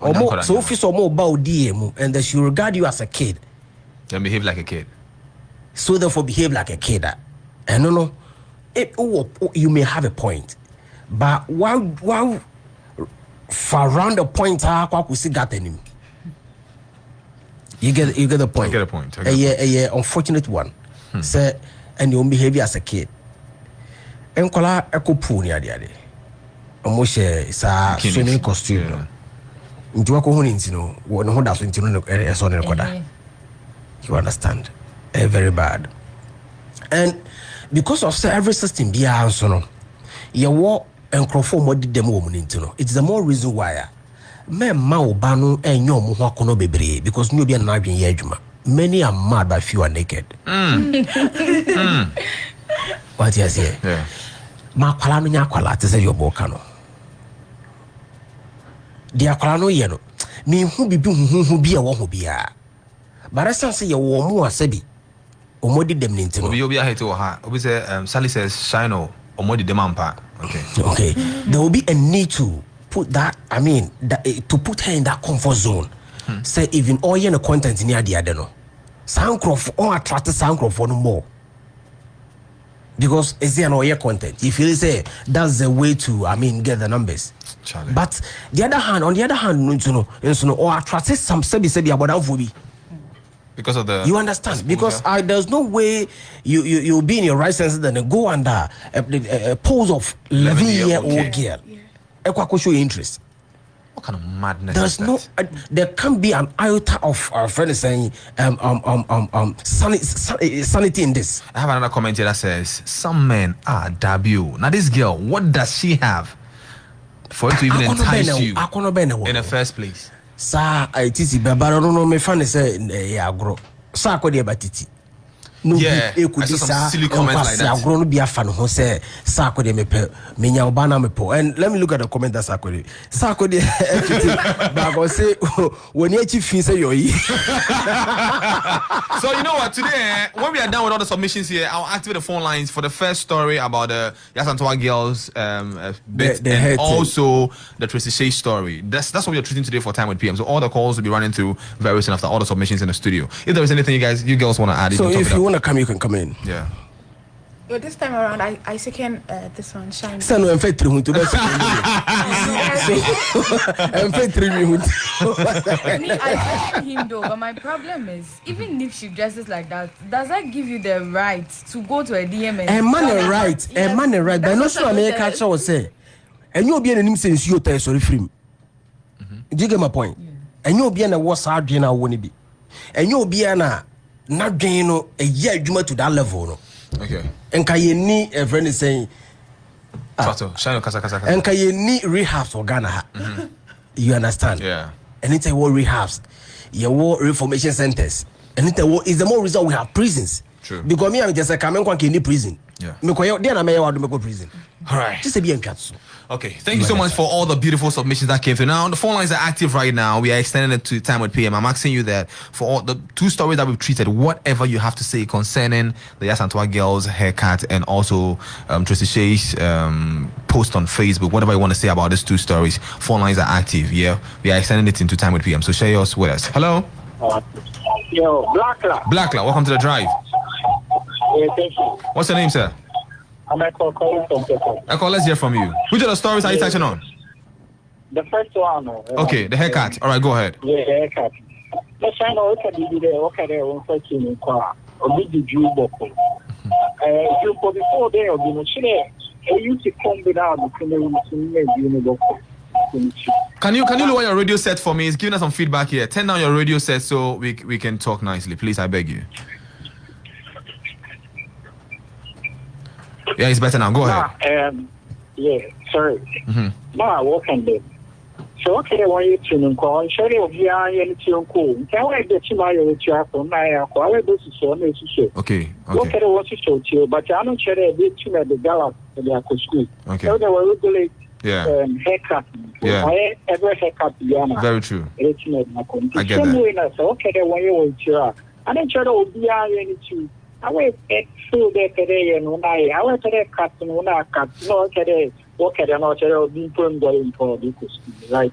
or more so office or more bow DM and they should regard you as a kid. Then behave like a kid. So therefore behave like a kid. And no you may have a point. But wow far round the point I see got him. You get the point. I get a point. A unfortunate one. Say, and your behavior as a kid. And kola eko pool ni ade. Almost sa swimming costume. Into a cohunins, what no that's into a son and koda. You understand? Very bad. And because of every system be answer, you walk and conform what did the moment into. It's the more reason why. Men mao banu and your muhakono bebre because nobody are not being yejuma. Many are mad but few are naked. What you say? Yeah. Ma kwala no nya kwala te say your bokano. Dia kwala no ye no. Me hu bibi hu bi a wo ho bia. But I say ye wo mu asabi. Omodi dem ninti no. Obi ahete wo ha. Obi say Sally says shine o. Omodi dem ampa. Okay. There will be a need to put that, to put her in that comfort zone. Say even all your content near the other no. Soundcroft or attract Soundcroft no more. Because it's an all your content. If you say that's the way to get the numbers. Charlie. But on the other hand, or attract some sebi about that. Because of the, you understand? Because there's no way you'll be in your right senses then go under a pose of 11-year-old girl. Ekwa show interest. What kind of madness? There's no, there can't be an iota of our friend is saying sanity in this. I have another comment here that says some men are debut. Now this girl, what does she have for it to even entice you in the first place? Sa itisi babara no me fan say agro sa akodi batiti no I saw some silly comments like that. Agro no bia fan ho say sa akodi me pe menya obana me po. And let me look at the comment that sa akodi ba go say when you feel say yo yi. So you know what, today when we are done with all the submissions here, I'll activate the phone lines for the first story about the Yasantoa girls bit and also the Tracy Shea story. That's what we are treating today for Time with PM. So all the calls will be running through very soon after all the submissions in the studio. If there is anything you girls want to add, so if you want to come, you can come in. Yeah. Well, this time around, I second this one, Shine. So no, I'm fed through to best. I'm fed through me. I second him though, but my problem is, even if she dresses like that, does that give you the right to go to a DM and a man right, but not sure I catch or say, and you'll be an name since you tell sorry free. Do you get my point? And you'll be an a what's hard dinner won't be, and you'll be an not gain a year to that level. Okay. And can you need a friend is saying, and can you need rehabs for Ghana? You understand? Yeah. And it's a war rehabs, your war reformation centers, and it's the more reason we have prisons. True. Because me, I'm just a Kamen Kwanki prison. Yeah. Then I may want to go prison. All right. Just a be Okay, thank you so much for all the beautiful submissions that came through. Now, the phone lines are active right now. We are extending it to Time with PM. I'm asking you that for all the two stories that we've treated, whatever you have to say concerning the Yasantoa girls' haircut and also Tracy Shea's post on Facebook, whatever you want to say about these two stories, phone lines are active. Yeah, we are extending it into Time with PM. So share yours with us. Hello? Yo, Blackla, welcome to the drive. Yeah, thank you. What's your name, sir? I'm Echo calling from Echo. Echo, let's hear from you. Which of the stories are you touching on? The first one. Okay, the haircut. All right, go ahead. Yeah, the haircut. Let's find out what can be there. What can they want to see in car? Or did you boko? You for before there, you know, she used to come without the Can you lower your radio set for me? It's giving us some feedback here. Turn down your radio set so we can talk nicely, please. I beg you. Yeah, it's better now. Go ahead. Yeah, sorry. Ma, what can they? So okay, when you tune in call, share your via and tune call. Can I get you my chat on my call? I do so necessary. Okay. Okay, what to show to you, but I don't share a bit to the gala at the school. Okay. So they were really haircut. Yeah. Every haircut, very true. I get that. Okay, when you want to, I don't share the via and I will so that today and when I went to the cut and when I cut, no, today, what can I not tell you going for the school? Like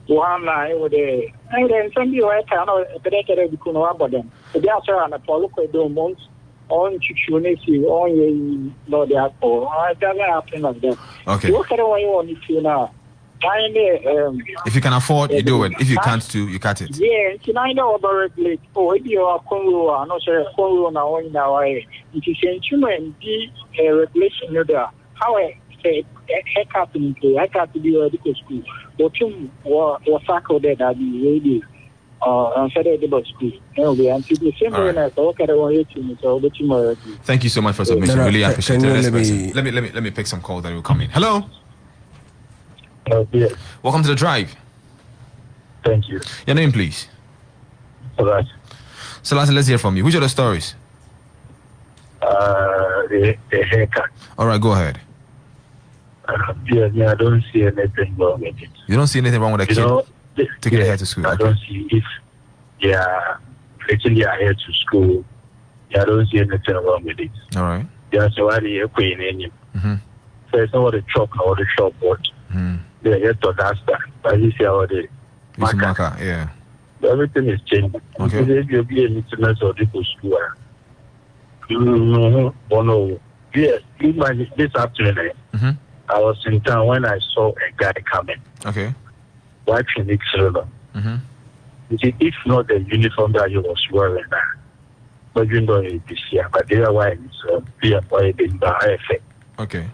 one eye over there. And then some you I cannot better because about them. So they are on a political months on Chuchunesi, on you know, that or I doesn't happen like that. Okay. What can I want to now? If you can afford, you do it. If you can't do, you cut it. Yeah, can I know about it? Oh, if you are Congo, I'm not sure Congo now in our way. It is instrument, the regulation there. How I say, haircut in play, I got to be a medical school. But you were sackled there that the lady on Saturday about school. Anyway, and people say, okay, I want you to so tomorrow. Thank you so much for submission. Really appreciate it. Let me pick some calls that will come in. Hello? Yeah. Welcome to the drive. Thank you. Your name, please. Selassie, let's hear from you. Which are the stories? The haircut. All right, go ahead. I don't see anything wrong with it. You don't see anything wrong with a kid taking their hair to school? I don't see if they are taking their hair to school. I don't see anything wrong with it. All right. That's why they are paying in. So it's not the chop or the shop, but they have to understand. But you see how they marker, yeah. Everything is changing. Okay. If you'll be a lieutenant or the school, no. Yes, this afternoon, I was in town when I saw a guy coming. Okay. White Phoenix River. If not the uniform that he was wearing, but you know it this year, but the other one is PM or a big effect. Okay.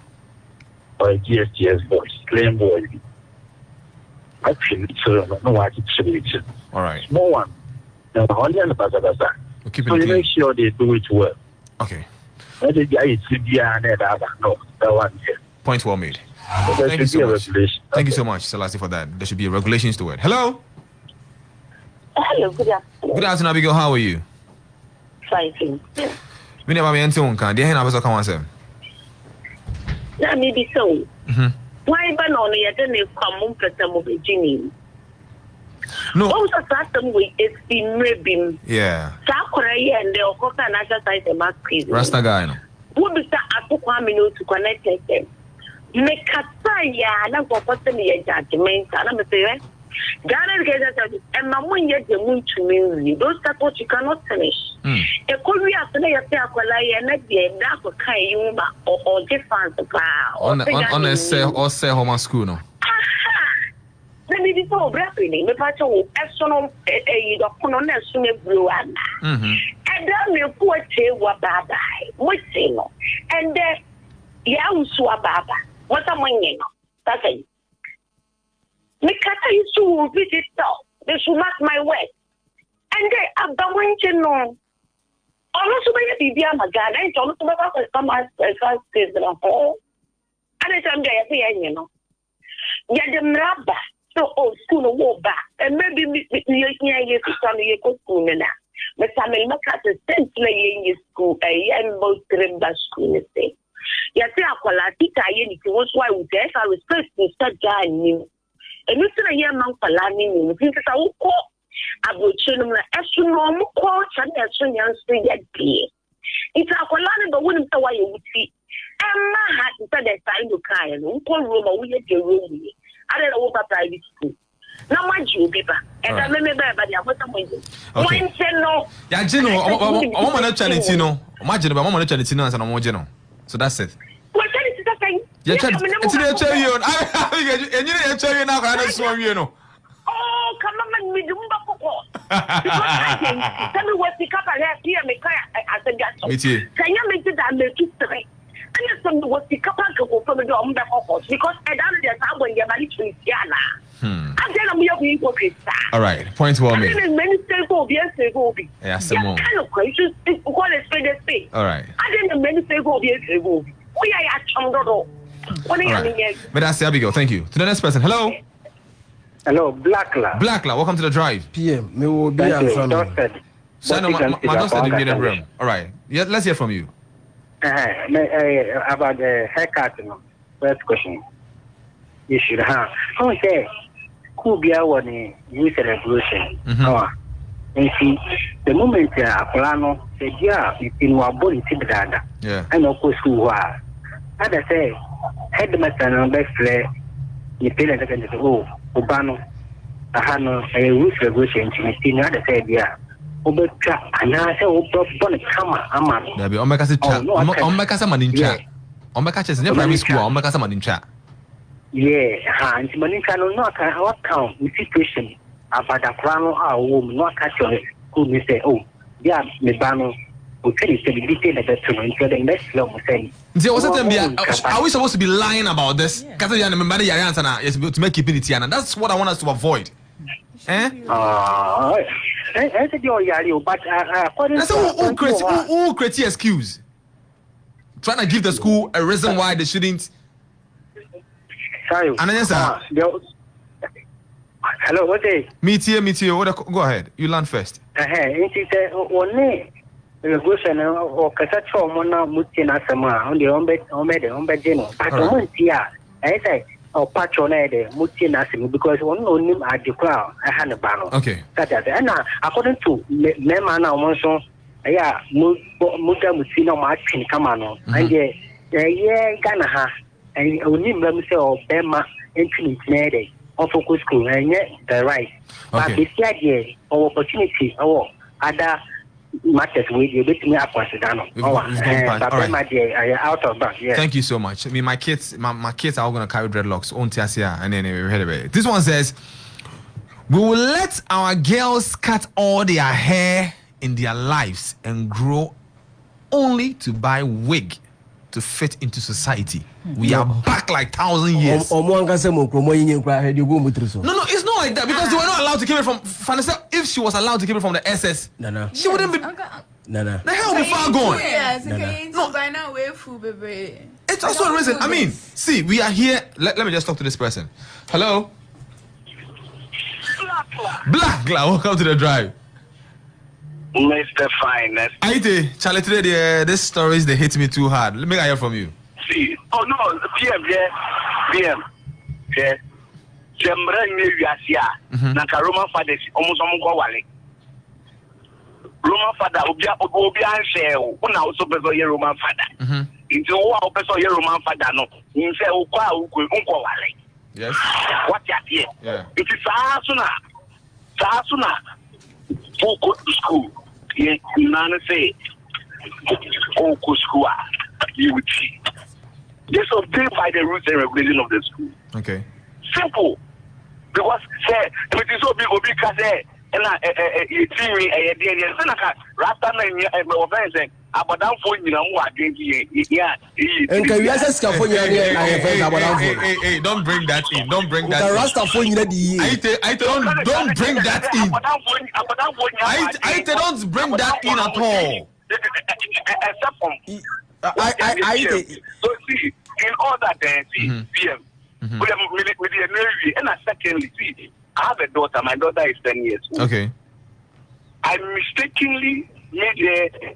Or a GSTS voice, plain boy. White Phoenix River, no white Phoenix. All right. Small one. Now, only on the bazaar. So you make sure they do it well. Okay. No, that one here. Point well made. Thank you so much. Thank you so much, Selassie, for that. There should be regulations to it. Hello? Hello, good afternoon. Good afternoon, Abigail. How are you? Fighting. Me never meant to unka. They have come on, sir. That may be so. Why ban on the other common person of Virginia? No. What was a custom way? It's been ribbing. Yeah. Sakura and the Okoka and exercise a mask. Rasta guy, no. What is that? I took 1 minute to connect them. Make a sign and for possibly judgment. And I'm saying, Ghana gets and my one yet the moon to me. Those that what you cannot finish. A Korea today, a Sakola and not the dark of Kayuma or different on a say home school, no. Let me be so rapidly. Me pacho personal document na sume bruana. And then me kuache wa baba. What say no? And then ya uswa baba. What am I saying? That's it. Me kata isu visit so. They should mark my way. And then abawanje no. Ono sume ya bibi amagana. And ono sume ba come as says the whole. And it's am there ya no. Ya dem raba. So, school no back, and maybe me year to some year school now. But some of the sense in school, a young boat remember school. Say, yes, I call a teacher. You was why we get our respect to start new. And you see a young man for learning, you think I will call about children as you know, call and as soon as they get clear. It's a colony, but wouldn't know why you would see. Emma had to say that time to cry and call room or we get your room. I don't know about private school. Now, mind you, paper. And I remember about the other point. Okay. Yeah, Gino, I'm on a Chanitino. Imagine about Mama Chanitino and I'm Gino. So that's it. What is that thing? Yeah, it's a tell you. And you tell you now, I don't swear you know. Oh, come on, me do tell me what the cup I have here, me cry. I said, can you make it that make it straight? And yes, some was the couple go from the door back off because I don't know when you're married to Yana. And then I'm your people. All right, point well made. Many say go be a say go be. Yeah, some more. Kind of questions. Call it straight. All right. I didn't many say go be a say go be. We are at Chandro. What are you mean? But that's Abigail. Thank you. To the next person. Hello. Hello, Blackla. Blackla, welcome to the drive. PM, me will be a son. My daughter in the room. All right. Yeah, let's hear from you. About the haircut, first question. You should have. Okay. Could be our new celebration. And see, the moment a plano said, yeah, in our body, yeah. And of course, who are. As I say, headmaster on best play, you feel like oh, Ubano, I had no a roof celebration to me. As I said, yeah. And I say, oh, bonnet, come on, there be Omekasa chat. Omekasa man in chat. Omekasa is in primary school. Omekasa man in chat. Yeah, and Manika no what count the situation about the crown our woman, not catch on who we say, oh, yeah, me bano, we can say the detail of the to the next long saying. Are we supposed to be lying about this? Because you remember the answer is to make it and that's what I want us to avoid. Eh? I said you're yari, but according to who create excuse? Trying to give the school a reason why they shouldn't. Sorry. And then hello, what is? Meet you. Go ahead. You learn first. She said, only the question or Casacho Mona Mutina Sama on the Ombe Geno. But the one here, I say, oh, patronade, multinational, because one no name at the crowd, I had a banner. Okay. That is, and according to Memana, also, yeah, Muda Musino Martin Camano, and yeah, Ganaha, and only Memsel, Bema, Infinite, or focus school, and yet the right. But this idea or opportunity or other matters with you, with me up was done. Out of that, yes. Thank you so much. I mean, my kids are all going to carry dreadlocks on Tiasia, and then we heard of it. This one says, we will let our girls cut all their hair in their lives and grow only to buy wig to fit into society. We are back like 1,000 years. No, it's not like that because they were not allowed to keep it from Vanessa. If she was allowed to keep it from the SS, she wouldn't be. The hell be far gone. It's also a reason. I mean, see, we are here. Let me just talk to this person. Hello, Black. Welcome to the drive. Mr. Finest. Aite, Charlie, today these stories they hit me too hard. Let me hear from you. See, oh no, PM. Jembre ni wiasia. Nanka Roman fathers almost go wale. Roman father obi anse o. Una also person ye Roman father. Into o person ye Roman father no. Nse o kwa unko wale. Yes. What you here? Yeah. It is Sasuna. Focus school. Yeah, none say focus school. You would see. This was built by the rules and regulations of the school. Okay. Simple. Because say it is so big and you see me Rasta abadan phone you know hey, don't bring that in. Don't bring that in. Rasta phone you don't bring that in. Don't bring that in at all. Except from so see in all that PM with the Navy and secondly see I have a daughter. My daughter is 10 years old. Okay. I mistakenly made a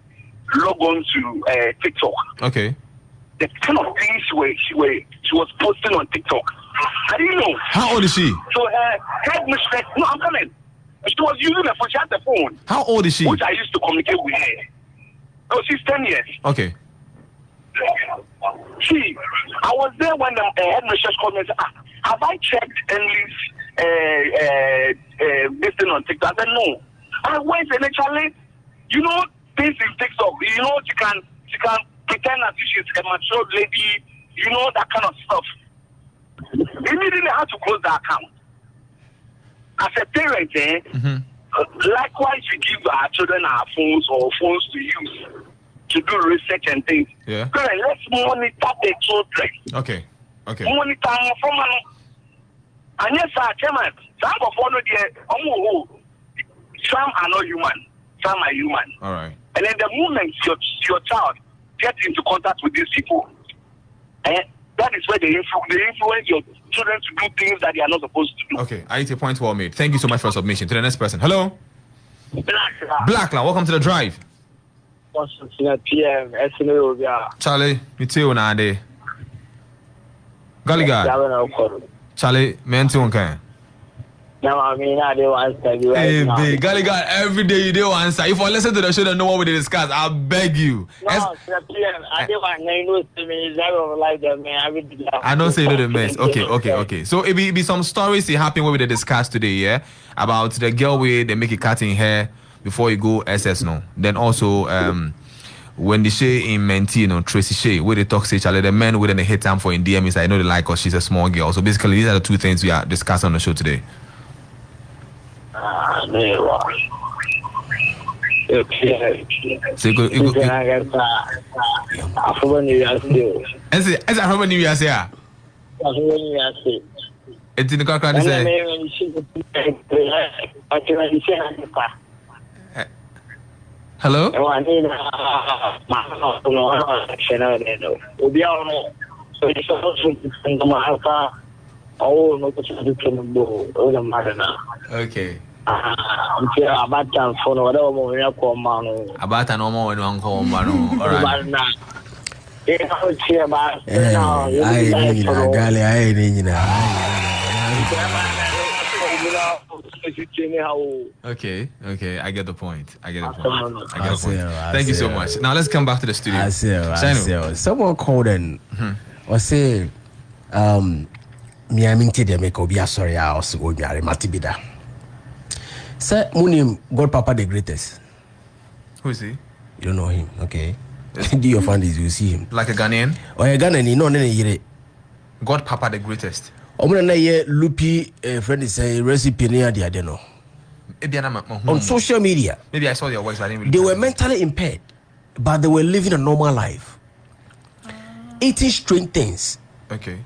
log on to TikTok. Okay. The kind of things she was posting on TikTok. I didn't know. How old is she? So head mistress. No, I'm coming. She was using the phone. She had the phone. How old is she? Which I used to communicate with her. Oh, she's 10 years. Okay. See, I was there when the head mistress called me and said, have I checked English this thing on TikTok? I said, no. I went and actually, you know, things in TikTok, you know, she can pretend as if she's a mature lady, you know, that kind of stuff. Immediately I had to close the account. As a parent, likewise we give our children our phones or phones to use to do research and things. Yeah. Parents, let's monitor the children. Okay. Monitor from and yes, sir, Chairman, some of some are not human, some are human. All right. And then the moment your child gets into contact with these people, that is where they influence your children to do things that they are not supposed to do. Okay, I hit a point well made. Thank you so much for your submission. To the next person. Hello? Black, welcome to the drive. Charlie, me too, Nade. Gulligar. Charlie, man, too, okay. No, I mean, I don't answer you. Hey, big Gulligar, every day you do answer. If I listen to the show and know what we discuss, I beg you. No, I don't want to like that, man. I don't say you know the mess. Okay. So it be some stories that happen where we discuss today, yeah, about the girl where they make a cutting hair before you go SS, no. Then also, when the Shay in Menti, you know, Tracy Shay, where they talk say Charlie, the men within the hit time for in DM is I know they like her, she's a small girl. So basically, these are the two things we are discussing on the show today. So you go. It's in the car. Hello? Okay. About an almost one call, all right. Okay, I get the point. Thank you so much. Now let's come back to the studio. I see. Someone called and or say, me I mean to make obi sorry I also go marry Matibida. Sir, Munim God Papa the greatest. Who is he? You don't know him, okay? Do your fund is you see him like a Ghanaian? Or a Ghanaian? No, no, God Papa the greatest. Lupi friend is a recipe near the Adeno. On social media. Maybe I saw your voice, but I didn't really. They were mentally impaired, but they were living a normal life. Eating strange things. Okay.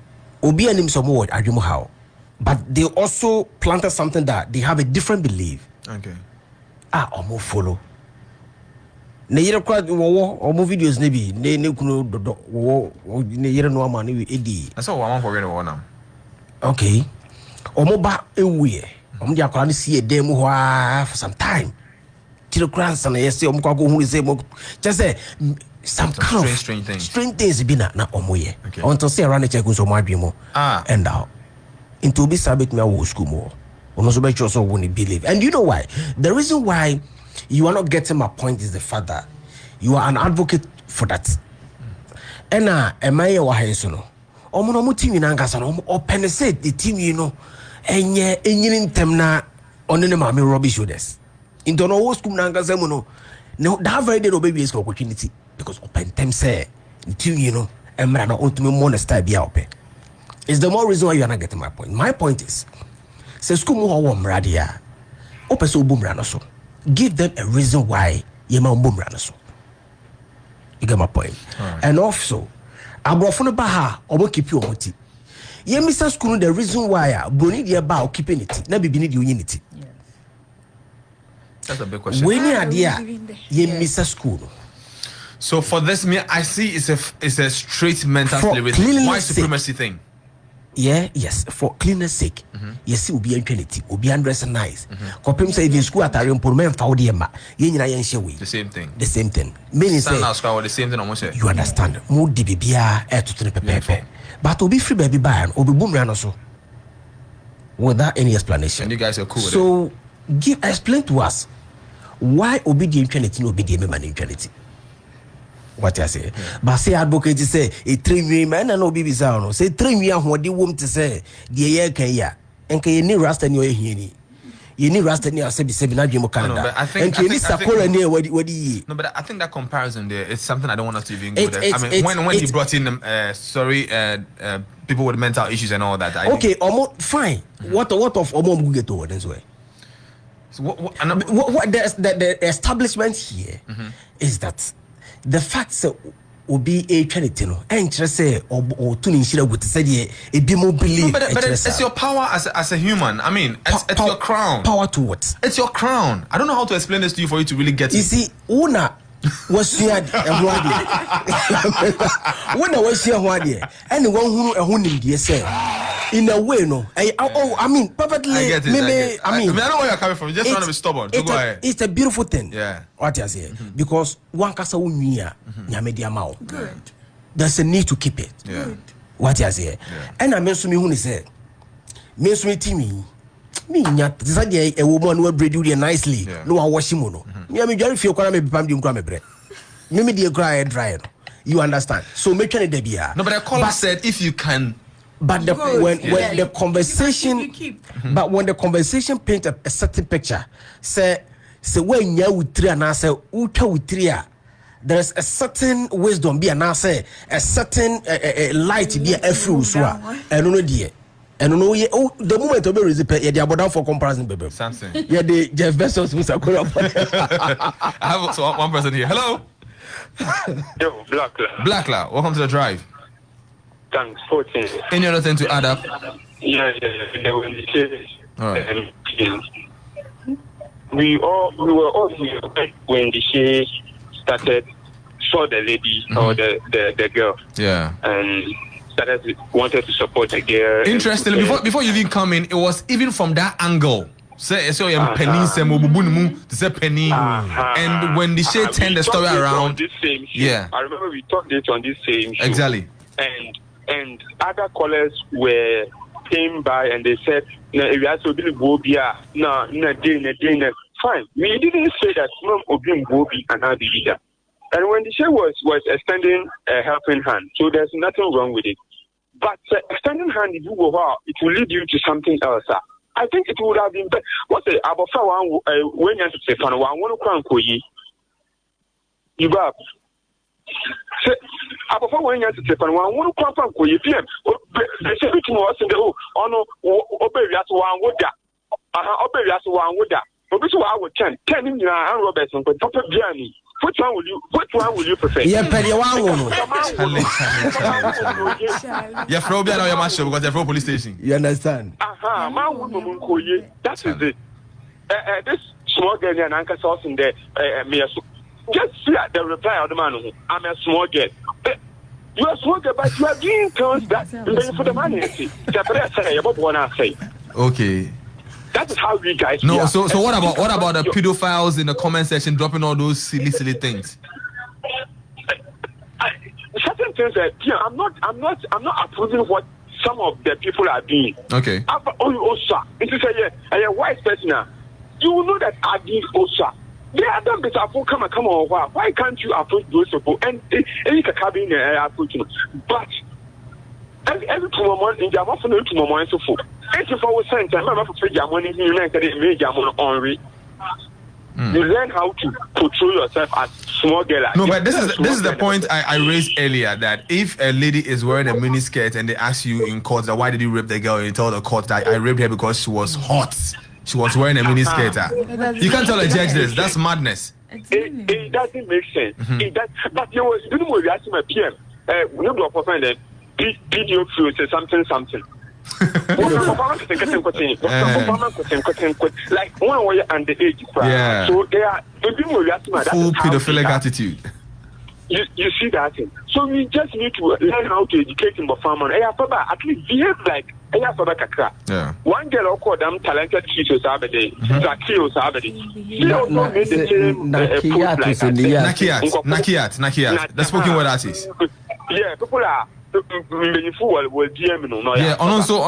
Obi and him some word, I don't know how. But they also planted something that they have a different belief. Okay. Omo follow. Ne yere kwa wo omo videos ne bi ne kuno dodo wo ne yere no ama ne edi. I saw one for one now. Okay. Omo ba ewie. Omo dia kwa ne see e dem ho for some time. Tiro grants and yes omo kwa go hu say mo just say some kind of strange things be na omo ye. Until say around the check so mo adwemo. And out. Into be sabit me wo school mo. Ono so be sure so won't believe. And you know why? The reason why you are not getting my point is the fact that you are an advocate for that. And am I a wahesono? Omo team in Angasano or penetrate the team, you know, and ye in temna on the mammy rubbish with us. Into no school Nangasamono. No, that very day baby is opportunity because open them say the team, you know, and man ultimate monster be open. It's the more reason why you are not getting my point. My point is, say school more radia, open so boom ranoso. Give them a reason why you man boom ranoso. You get my point. Right. And also, abrofo baha obo keep you on ye Mr. School the reason why broni dia ba keeping it na bibi ni di unity. That's a big question. When you are there, ye Mr. School. So for this, me I see it's a straight mental slavery. White supremacy thing. Yeah, yes, for cleanliness sake. Yes, will be infinity, will be undressed nice. Compare say in school at a room for men for the Emma. The same thing. The same thing. Meaning say the same thing almost. You understand? More DBBA air to the pepe. But to be free baby by or be boom also. Without any explanation. And you guys are cool with so explain to us why obedient infinity no be the man infinity. What I say, but say advocate say a 3 man and no baby sound. Say 3 year what the woman to say the year can ya and can you need rust in your hearing. You need rust in your 7 Jimo Canada. And you need Sakura near what do you? No, but I think that comparison there is something I don't want us to even go there. I mean, when he brought in people with mental issues and all that. Okay, almost fine. What of Omom get over this way? So what the establishment here is that. The fact that obi a charity no interest say or tuning shira with say it be more believe. But it's your power as a human. I mean, it's your crown. Power to what? It's your crown. I don't know how to explain this to you for you to really get it. You see, una was here and when I was here one day, anyone who need say in a way, no. I mean, perfectly. I get it. I mean, I know where you're coming from. Just trying to be stubborn. So go ahead. It's a beautiful thing. Yeah. What you say? Because one casa unia, nyamedia mao. Good. There's a need to keep it. Yeah. Good. What you say? And I mentioned me who say, mention to me. Me nya tisadi a woman who breed you nicely. No one wash him no. Me am very few kwara me bipam di nkwa me bre. Me dey cry dry. You understand? So make sure they be here. No, but the caller said if you can. But when the conversation, but when the conversation paints a certain picture, say when you with 3 and I say uta with 3, there's a certain wisdom be and I say a certain light be a fruit and no dear. And no the moment to be recipe yeah they are down for comparison baby. Something. Yeah the Jeff Bezos Mr. I have also one person here. Hello. Yo, Blackla, welcome to the drive. Thanks, 14. Any other thing to add up? Yeah. They were in the church. All right. We were all here when the shade started, saw the lady or the girl. Yeah. And wanted to support the girl. Interestingly, before you even come in, it was even from that angle. Say so penny say mobubunu to say penny. And when the shade turned the story around this same show. Yeah. I remember we talked it on this same show. Exactly. And other callers came by and they said, we have to be Bobia. No, fine. We didn't say that Mom Obim Bobi and not the leader. And when the show was extending a helping hand, so there's nothing wrong with it. But extending hand, if you go out, it will lead you to something else. I think it would have been better. What's the about when you say, "I want to come you." You got. Say, about when you say, "I want to come you." PM. They say it was in the no, obey us one would that. Obey us one would that. But this is what I would 10 in your hand, Robertson, but top of journey. Which one will you prefer? Yeah, Penny one. Yeah, from there now master because they're from police station. You understand? That is it. This small girl and Uncle Sauce in there, just see the reply of the man. I'm a small girl. You are small girl, but you are doing things that for the money. Okay. That is how we guys. No, so what about the pedophiles in the comment section dropping all those silly things? Certain things that I'm not approving what some of the people are doing. Okay. Osa, if you say a wise person now, you will know that I did Osa. They are done better. Come on, why can't you approach those people and you can come in and approach them? But every tomorrow in the afternoon tomorrow so forth. 84% I'm not for your money in United You learn how to portray yourself as small girl. No, but this is the point I raised earlier, that if a lady is wearing a mini skirt and they ask you in court that why did you rape the girl, and you tell the court that I raped her because she was hot. She was wearing a mini skirt. You can't tell a judge this. That's madness. It doesn't make sense. But you was doing what you asked my PM. No go for find video through say something. Like one way and the age. Yeah. So they are full pedophilic attitude. You see that thing. So we just need to learn how to educate in the farmer. At least behave like yeah. One girl called them talented teachers Saturday. Nakiat. The spoken word artist. Yeah, people are will DM no. Yeah, also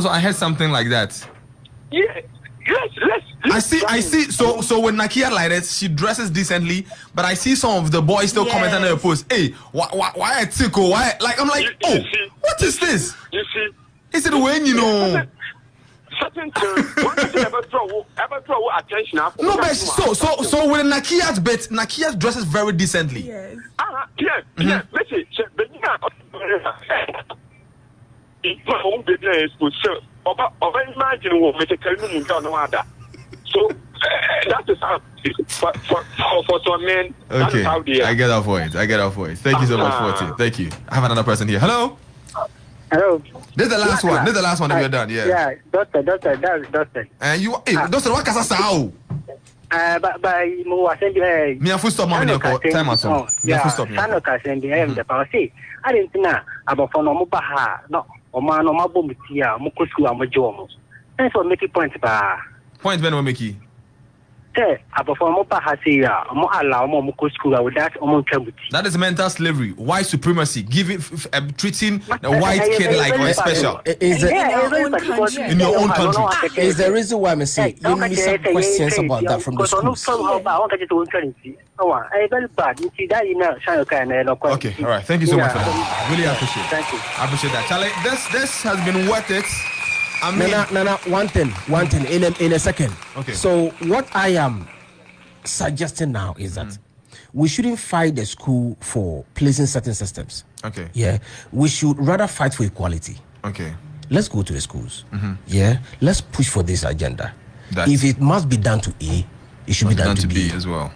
I heard something like that. Yeah. Let's I see. So when Nakia like that, she dresses decently, but I see some of the boys still commenting on her post. Hey, why a tickle? Why? Like I'm like, what is this? You see, is it when you know? Certain things, ever draw attention. No, but so when Nakia's bit, Nakia's dresses very decently. Yes. Yeah. Listen, my own business was so. Imagine what make a calendar no other. So that is how for some men. Okay, how they are. I get our point. Thank you so much for it. Thank you. I have another person here. Hello. This is the last one. That we're done. Yeah, doctor. That's doctor. And you, doctor, what can I say? Me a full stop, mommy. Time or so. Yeah, Sano Casendi, I am the power. See, I didn't know about for no Mubaha, no, or man, or Mabumitia, Mukusku, and Majomo. Thanks for making points. Point when we make it. That is mental slavery. White supremacy. Treating a white kid like a special. In your own country. Is the reason why I'm saying you need some questions about that from the schools. Okay, all right. Thank you so much for that. Really appreciate it. Thank you. I appreciate that. Charlie, this has been worth it. I mean, one thing in a second. Okay. So what I am suggesting now is that we shouldn't fight the school for placing certain systems. Okay. Yeah. We should rather fight for equality. Okay. Let's go to the schools. Yeah. Let's push for this agenda. If it must be done to A, it should be done to B as well.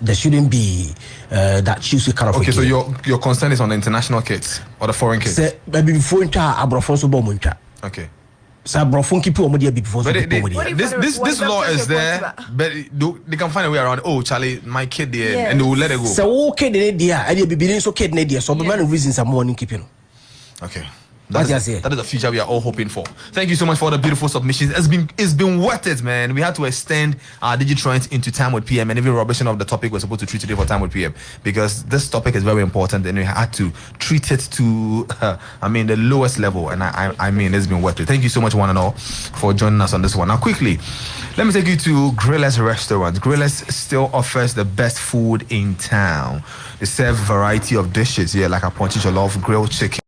There shouldn't be that choose we kind of. Okay, so your concern is on the international kids or the foreign kids? Okay. But this law is there, but they can find a way around. Oh, Charlie, my kid there, and they will let it go. So okay, there, and you'll be so kid there. So the man reasons are more keeping. Okay. That is the future we are all hoping for. Thank you so much for the beautiful submissions. It's been worth it, man. We had to extend our DigiTrendz into Time with PM, and even rubbishing of the topic we're supposed to treat today for Time with PM, because this topic is very important, and we had to treat it to the lowest level. And I mean, it's been worth it. Thank you so much, one and all, for joining us on this one. Now, quickly, let me take you to Grillers Restaurant. Grillers still offers the best food in town. They serve a variety of dishes here, like a ponchi jollof, grilled chicken,